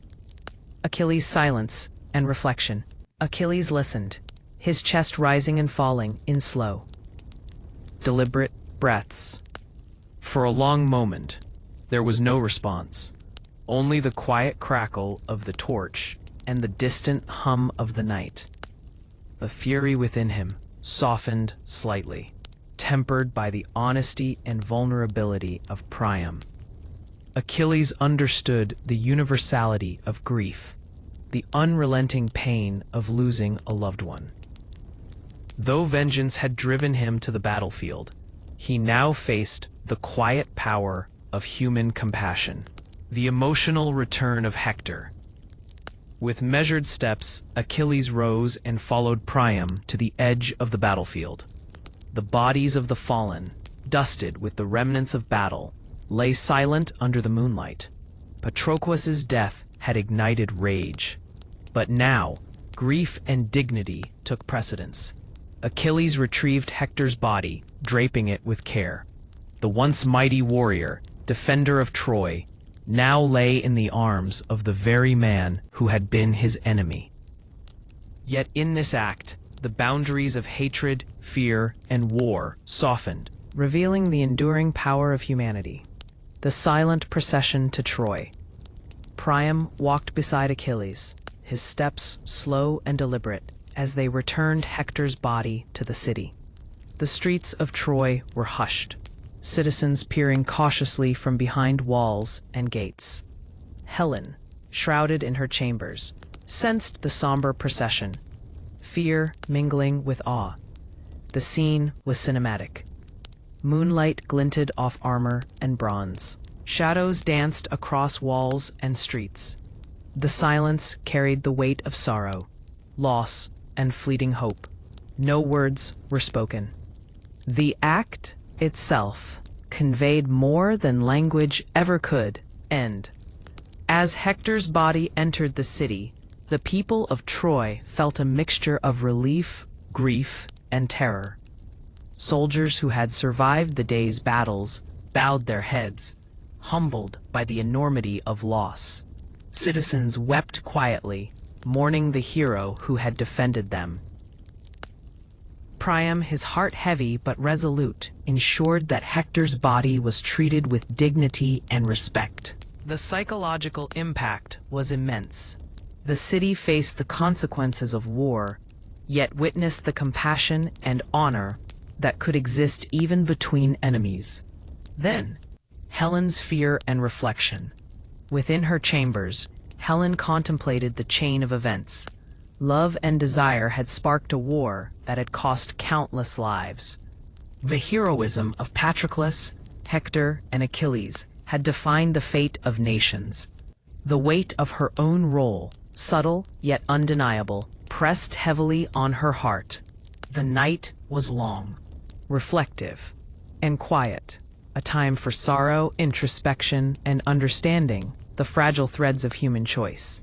Achilles' silence and reflection. Achilles listened, his chest rising and falling in slow, deliberate breaths. For a long moment, there was no response, only the quiet crackle of the torch and the distant hum of the night. The fury within him softened slightly, tempered by the honesty and vulnerability of Priam. Achilles understood the universality of grief, the unrelenting pain of losing a loved one. Though vengeance had driven him to the battlefield, he now faced the quiet power of human compassion, the emotional return of Hector. With measured steps, Achilles rose and followed Priam to the edge of the battlefield. The bodies of the fallen, dusted with the remnants of battle, lay silent under the moonlight. Patroclus's death had ignited rage. But now, grief and dignity took precedence. Achilles retrieved Hector's body, draping it with care. The once mighty warrior, defender of Troy, now lay in the arms of the very man who had been his enemy. Yet in this act, the boundaries of hatred, fear, and war softened, revealing the enduring power of humanity. The silent procession to Troy. Priam walked beside Achilles, his steps slow and deliberate, as they returned Hector's body to the city. The streets of Troy were hushed, citizens peering cautiously from behind walls and gates. Helen, shrouded in her chambers, sensed the somber procession, fear mingling with awe. The scene was cinematic. Moonlight glinted off armor and bronze. Shadows danced across walls and streets. The silence carried the weight of sorrow, loss, and fleeting hope. No words were spoken. The act itself conveyed more than language ever could, and as Hector's body entered the city, the people of Troy felt a mixture of relief, grief, and terror. Soldiers who had survived the day's battles bowed their heads, humbled by the enormity of loss. Citizens wept quietly, mourning the hero who had defended them. Priam, his heart heavy but resolute, ensured that Hector's body was treated with dignity and respect. The psychological impact was immense. The city faced the consequences of war, yet witnessed the compassion and honor that could exist even between enemies. Then, Helen's fear and reflection. Within her chambers, Helen contemplated the chain of events. Love and desire had sparked a war that had cost countless lives. The heroism of Patroclus, Hector, and Achilles had defined the fate of nations. The weight of her own role, subtle yet undeniable, pressed heavily on her heart. The night was long, reflective, and quiet, a time for sorrow, introspection, and understanding the fragile threads of human choice.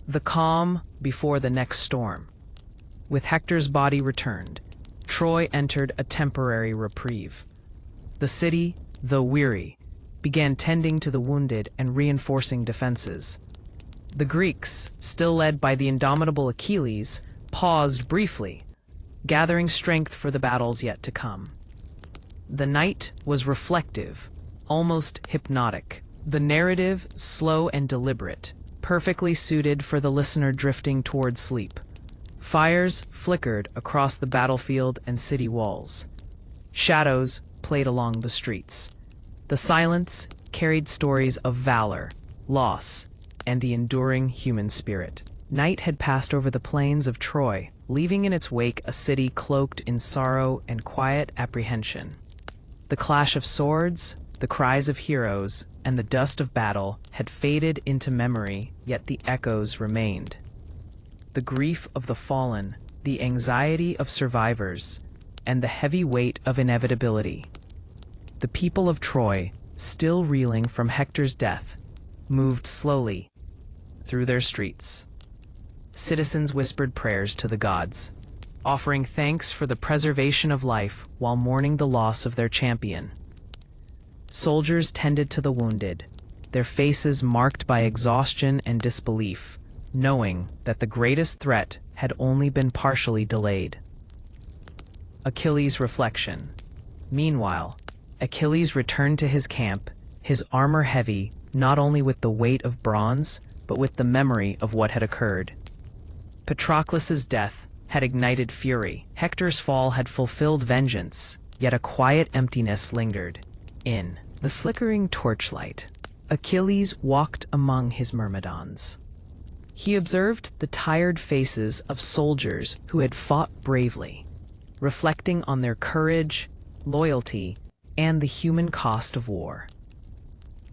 The calm before the next storm. With Hector's body returned, Troy entered a temporary reprieve. The city, though weary, began tending to the wounded and reinforcing defenses. The Greeks, still led by the indomitable Achilles, paused briefly, gathering strength for the battles yet to come. The night was reflective, almost hypnotic. The narrative, slow and deliberate, perfectly suited for the listener drifting toward sleep. Fires flickered across the battlefield and city walls. Shadows played along the streets. The silence carried stories of valor, loss, and the enduring human spirit. Night had passed over the plains of Troy, leaving in its wake a city cloaked in sorrow and quiet apprehension. The clash of swords, the cries of heroes, and the dust of battle had faded into memory, yet the echoes remained. The grief of the fallen, the anxiety of survivors, and the heavy weight of inevitability. The people of Troy, still reeling from Hector's death, moved slowly through their streets. Citizens whispered prayers to the gods, offering thanks for the preservation of life while mourning the loss of their champion. Soldiers tended to the wounded, their faces marked by exhaustion and disbelief, knowing that the greatest threat had only been partially delayed. Achilles' reflection. Meanwhile, Achilles returned to his camp, his armor heavy not only with the weight of bronze, but with the memory of what had occurred. Patroclus's death had ignited fury. Hector's fall had fulfilled vengeance, yet a quiet emptiness lingered. In the flickering torchlight, Achilles walked among his myrmidons. He observed the tired faces of soldiers who had fought bravely, reflecting on their courage, loyalty, and the human cost of war.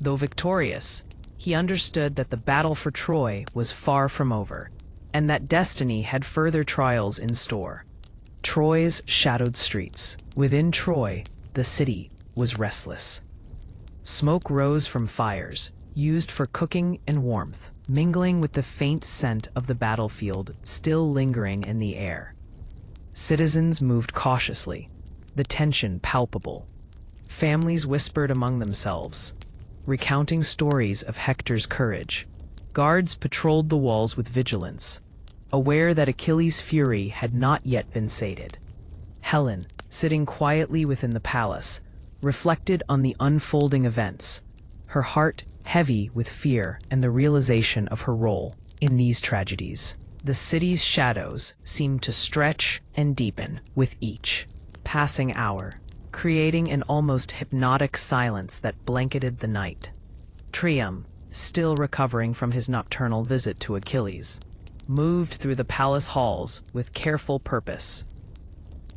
Though victorious, he understood that the battle for Troy was far from over, and that destiny had further trials in store. Troy's shadowed streets. Within Troy, the city was restless. Smoke rose from fires, used for cooking and warmth, mingling with the faint scent of the battlefield still lingering in the air. Citizens moved cautiously, the tension palpable. Families whispered among themselves, recounting stories of Hector's courage. Guards patrolled the walls with vigilance, aware that Achilles' fury had not yet been sated. Helen, sitting quietly within the palace, reflected on the unfolding events, her heart heavy with fear and the realization of her role in these tragedies. The city's shadows seemed to stretch and deepen with each passing hour, creating an almost hypnotic silence that blanketed the night. Priam, still recovering from his nocturnal visit to Achilles, moved through the palace halls with careful purpose.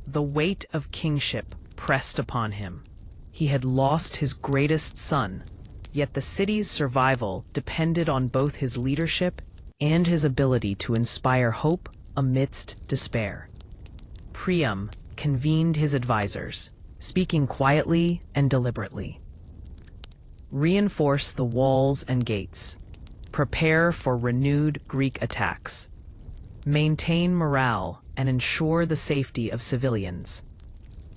The weight of kingship pressed upon him. He had lost his greatest son, yet the city's survival depended on both his leadership and his ability to inspire hope amidst despair. Priam convened his advisors, speaking quietly and deliberately. Reinforce the walls and gates. Prepare for renewed Greek attacks. Maintain morale and ensure the safety of civilians.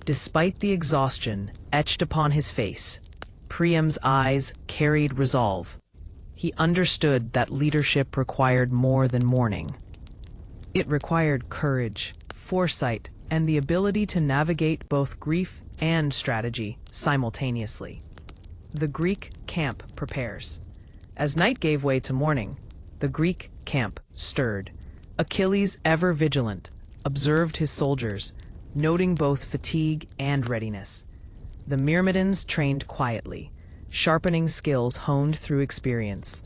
Despite the exhaustion etched upon his face, Priam's eyes carried resolve. He understood that leadership required more than mourning. It required courage, foresight, and the ability to navigate both grief and strategy simultaneously. The Greek camp prepares. As night gave way to morning, the Greek camp stirred. Achilles, ever vigilant, observed his soldiers, noting both fatigue and readiness. The Myrmidons trained quietly, sharpening skills honed through experience.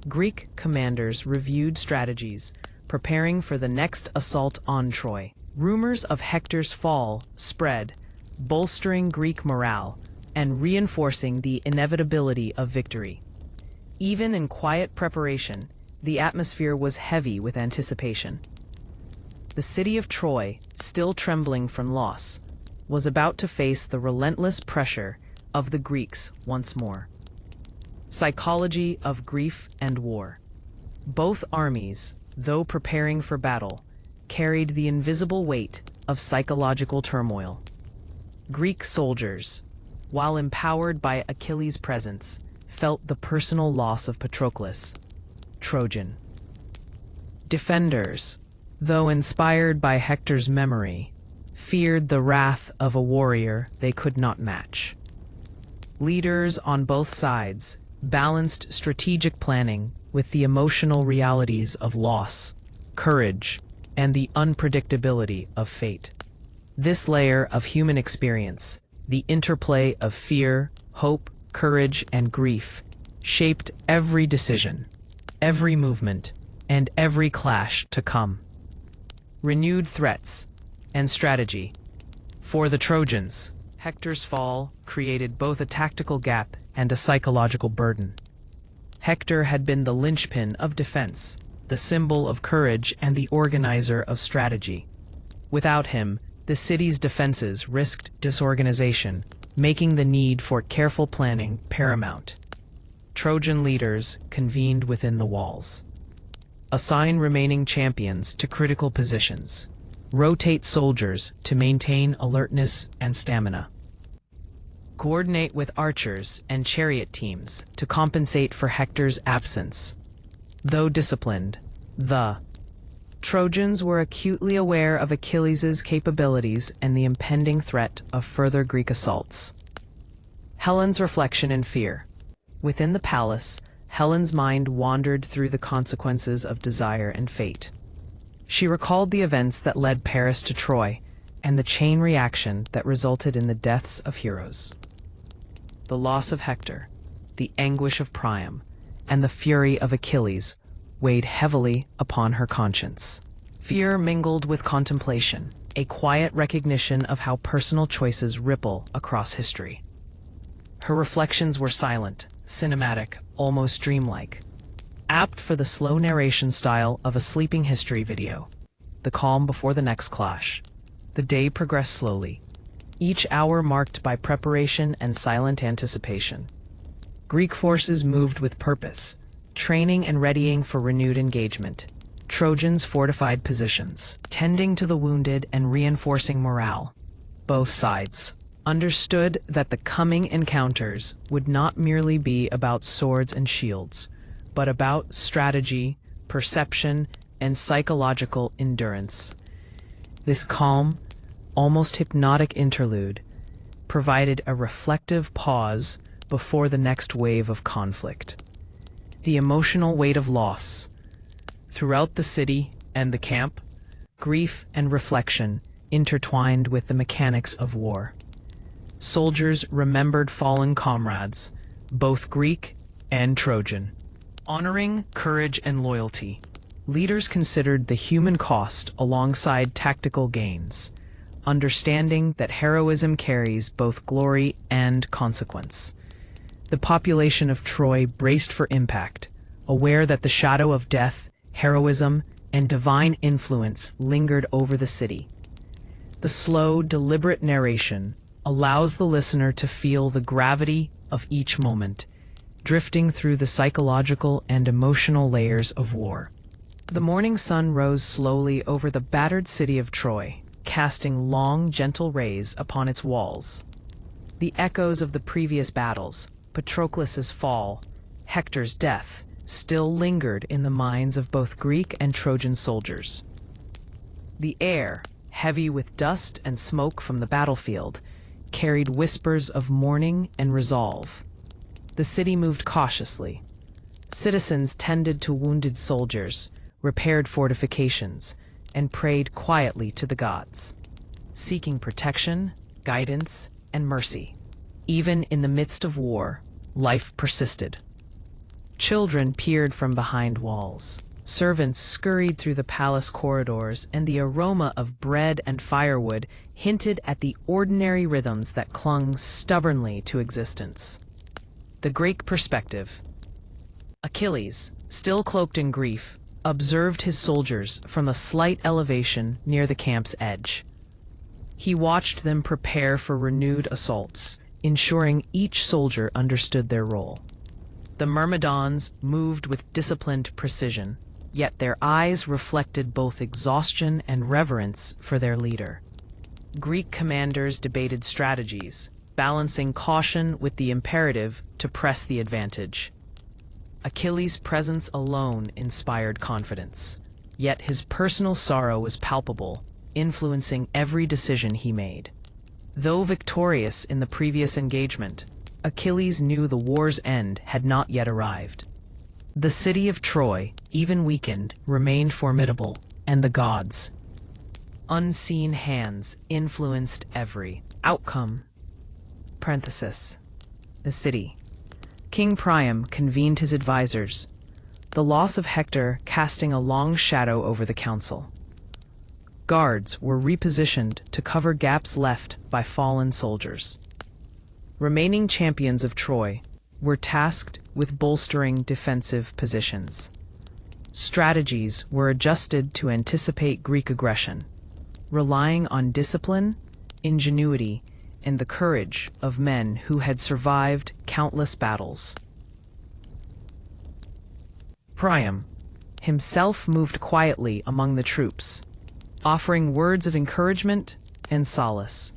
Greek commanders reviewed strategies, preparing for the next assault on Troy. Rumors of Hector's fall spread, bolstering Greek morale and reinforcing the inevitability of victory. Even in quiet preparation, the atmosphere was heavy with anticipation. The city of Troy, still trembling from loss, was about to face the relentless pressure of the Greeks once more. Psychology of grief and war. Both armies, though preparing for battle, carried the invisible weight of psychological turmoil. Greek soldiers, while empowered by Achilles' presence, felt the personal loss of Patroclus, Trojan. Defenders, though inspired by Hector's memory, feared the wrath of a warrior they could not match. Leaders on both sides balanced strategic planning with the emotional realities of loss, courage, and the unpredictability of fate. This layer of human experience, the interplay of fear, hope, courage, and grief, shaped every decision, every movement, and every clash to come. Renewed threats and strategy. For the Trojans, Hector's fall created both a tactical gap and a psychological burden. Hector had been the linchpin of defense, the symbol of courage and the organizer of strategy. Without him, the city's defenses risked disorganization, making the need for careful planning paramount. Trojan leaders convened within the walls. Assign remaining champions to critical positions. Rotate soldiers to maintain alertness and stamina. Coordinate with archers and chariot teams to compensate for Hector's absence. Though disciplined, the Trojans were acutely aware of Achilles' capabilities and the impending threat of further Greek assaults. Helen's reflection and fear. Within the palace, Helen's mind wandered through the consequences of desire and fate. She recalled the events that led Paris to Troy and the chain reaction that resulted in the deaths of heroes. The loss of Hector, the anguish of Priam, and the fury of Achilles weighed heavily upon her conscience. Fear mingled with contemplation, a quiet recognition of how personal choices ripple across history. Her reflections were silent, cinematic, almost dreamlike, apt for the slow narration style of a sleeping history video. The calm before the next clash. The day progressed slowly, each hour marked by preparation and silent anticipation. Greek forces moved with purpose, training and readying for renewed engagement. Trojans fortified positions, tending to the wounded and reinforcing morale. Both sides understood that the coming encounters would not merely be about swords and shields, but about strategy, perception, and psychological endurance. This calm, almost hypnotic interlude provided a reflective pause before the next wave of conflict. The emotional weight of loss. Throughout the city and the camp, grief and reflection intertwined with the mechanics of war. Soldiers remembered fallen comrades, both Greek and Trojan. Honoring courage and loyalty, leaders considered the human cost alongside tactical gains, understanding that heroism carries both glory and consequence. The population of Troy braced for impact, aware that the shadow of death, heroism, and divine influence lingered over the city. The slow, deliberate narration allows the listener to feel the gravity of each moment, drifting through the psychological and emotional layers of war. The morning sun rose slowly over the battered city of Troy, casting long, gentle rays upon its walls. The echoes of the previous battles, Patroclus' fall, Hector's death, still lingered in the minds of both Greek and Trojan soldiers. The air, heavy with dust and smoke from the battlefield, carried whispers of mourning and resolve. The city moved cautiously. Citizens tended to wounded soldiers, repaired fortifications, and prayed quietly to the gods, seeking protection, guidance, and mercy. Even in the midst of war, life persisted. Children peered from behind walls. Servants scurried through the palace corridors, and the aroma of bread and firewood hinted at the ordinary rhythms that clung stubbornly to existence. The Greek perspective. Achilles, still cloaked in grief, observed his soldiers from a slight elevation near the camp's edge. He watched them prepare for renewed assaults, ensuring each soldier understood their role. The Myrmidons moved with disciplined precision, yet their eyes reflected both exhaustion and reverence for their leader. Greek commanders debated strategies, balancing caution with the imperative to press the advantage. Achilles' presence alone inspired confidence, yet his personal sorrow was palpable, influencing every decision he made. Though victorious in the previous engagement, Achilles knew the war's end had not yet arrived. The city of Troy, even weakened, remained formidable, and the gods. Unseen hands influenced every outcome. Parenthesis. The city. King Priam convened his advisors, the loss of Hector casting a long shadow over the council. Guards were repositioned to cover gaps left by fallen soldiers. Remaining champions of Troy were tasked with bolstering defensive positions. Strategies were adjusted to anticipate Greek aggression, relying on discipline, ingenuity, and the courage of men who had survived countless battles. Priam himself moved quietly among the troops, offering words of encouragement and solace.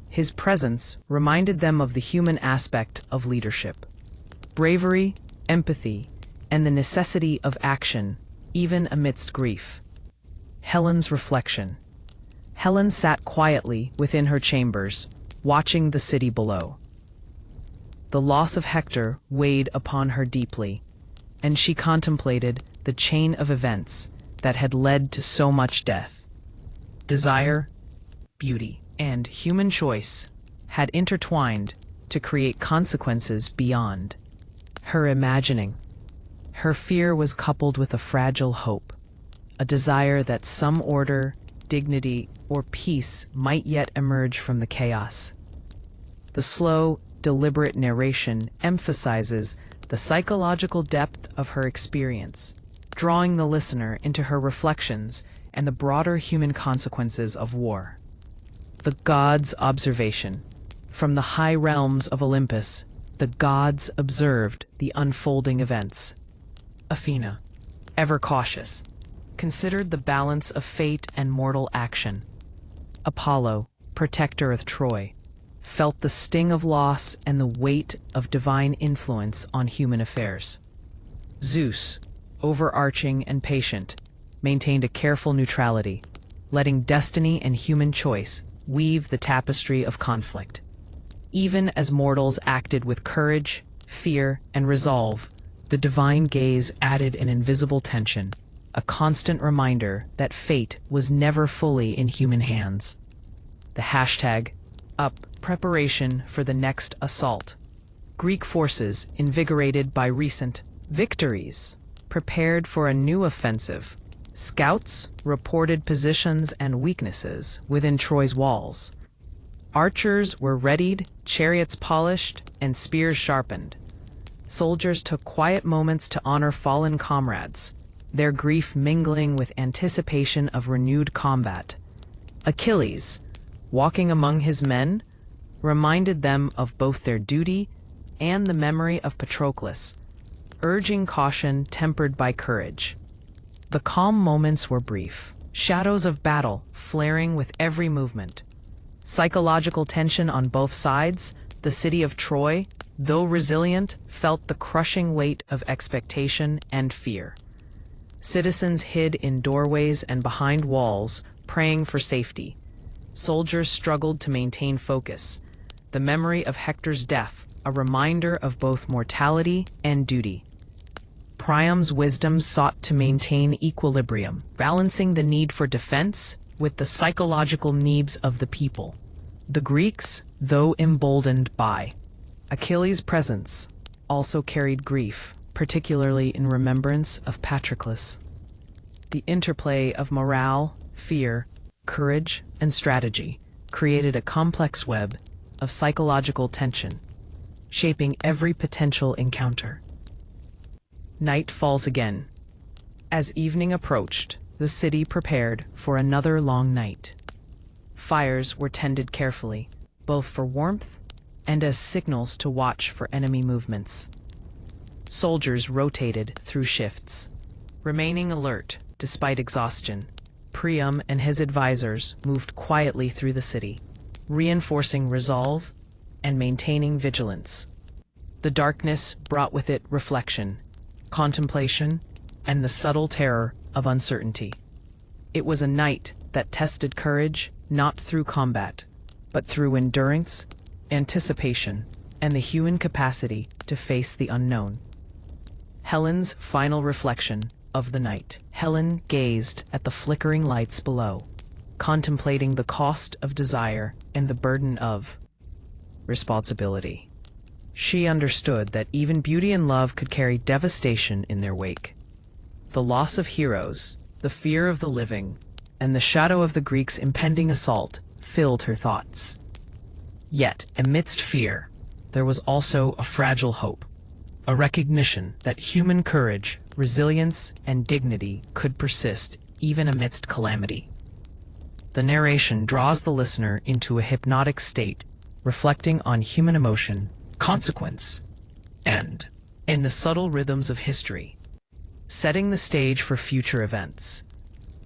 His presence reminded them of the human aspect of leadership: bravery, empathy, and the necessity of action, even amidst grief. Helen's reflection. Helen sat quietly within her chambers, watching the city below. The loss of Hector weighed upon her deeply, and she contemplated the chain of events that had led to so much death. Desire, beauty, and human choice had intertwined to create consequences beyond her imagining. Her fear was coupled with a fragile hope, a desire that some order, dignity, or peace might yet emerge from the chaos. The slow, deliberate narration emphasizes the psychological depth of her experience, drawing the listener into her reflections and the broader human consequences of war. The gods' observation. From the high realms of Olympus, the gods observed the unfolding events. Athena, ever cautious, considered the balance of fate and mortal action. Apollo, protector of Troy, felt the sting of loss and the weight of divine influence on human affairs. Zeus, overarching and patient, maintained a careful neutrality, letting destiny and human choice weave the tapestry of conflict. Even as mortals acted with courage, fear, and resolve, the divine gaze added an invisible tension, a constant reminder that fate was never fully in human hands. The hashtag up preparation for the next assault. Greek forces, invigorated by recent victories, prepared for a new offensive. Scouts reported positions and weaknesses within Troy's walls. Archers were readied, chariots polished, and spears sharpened. Soldiers took quiet moments to honor fallen comrades, their grief mingling with anticipation of renewed combat. Achilles, walking among his men, reminded them of both their duty and the memory of Patroclus, urging caution tempered by courage. The calm moments were brief, shadows of battle flaring with every movement. Psychological tension on both sides, the city of Troy, though resilient, felt the crushing weight of expectation and fear. Citizens hid in doorways and behind walls, praying for safety. Soldiers struggled to maintain focus, the memory of Hector's death a reminder of both mortality and duty. Priam's wisdom sought to maintain equilibrium, balancing the need for defense with the psychological needs of the people. The Greeks, though emboldened by Achilles' presence, also carried grief, particularly in remembrance of Patroclus. The interplay of morale, fear, courage, and strategy created a complex web of psychological tension, shaping every potential encounter. Night falls again. As evening approached, the city prepared for another long night. Fires were tended carefully, both for warmth and as signals to watch for enemy movements. Soldiers rotated through shifts, remaining alert despite exhaustion. Priam and his advisors moved quietly through the city, reinforcing resolve and maintaining vigilance. The darkness brought with it reflection, contemplation, and the subtle terror of uncertainty. It was a night that tested courage not through combat, but through endurance, anticipation, and the human capacity to face the unknown. Helen's final reflection of the night. Helen gazed at the flickering lights below, contemplating the cost of desire and the burden of responsibility. She understood that even beauty and love could carry devastation in their wake. The loss of heroes, the fear of the living, and the shadow of the Greeks' impending assault filled her thoughts. Yet, amidst fear, there was also a fragile hope, a recognition that human courage, resilience, and dignity could persist even amidst calamity. The narration draws the listener into a hypnotic state, reflecting on human emotion, consequence, and in the subtle rhythms of history, setting the stage for future events.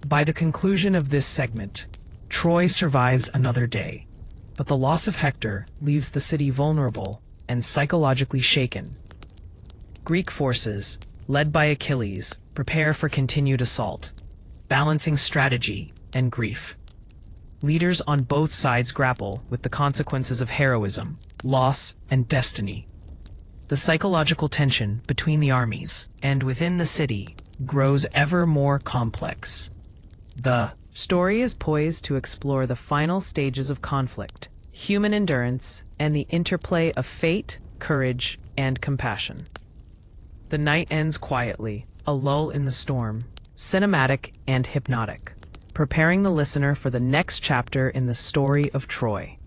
By the conclusion of this segment, Troy survives another day, but the loss of Hector leaves the city vulnerable and psychologically shaken. Greek forces, led by Achilles, prepare for continued assault, balancing strategy and grief. Leaders on both sides grapple with the consequences of heroism, loss, and destiny. The psychological tension between the armies and within the city grows ever more complex. The story is poised to explore the final stages of conflict, human endurance, and the interplay of fate, courage, and compassion. The night ends quietly, a lull in the storm, cinematic and hypnotic, preparing the listener for the next chapter in the story of Troy.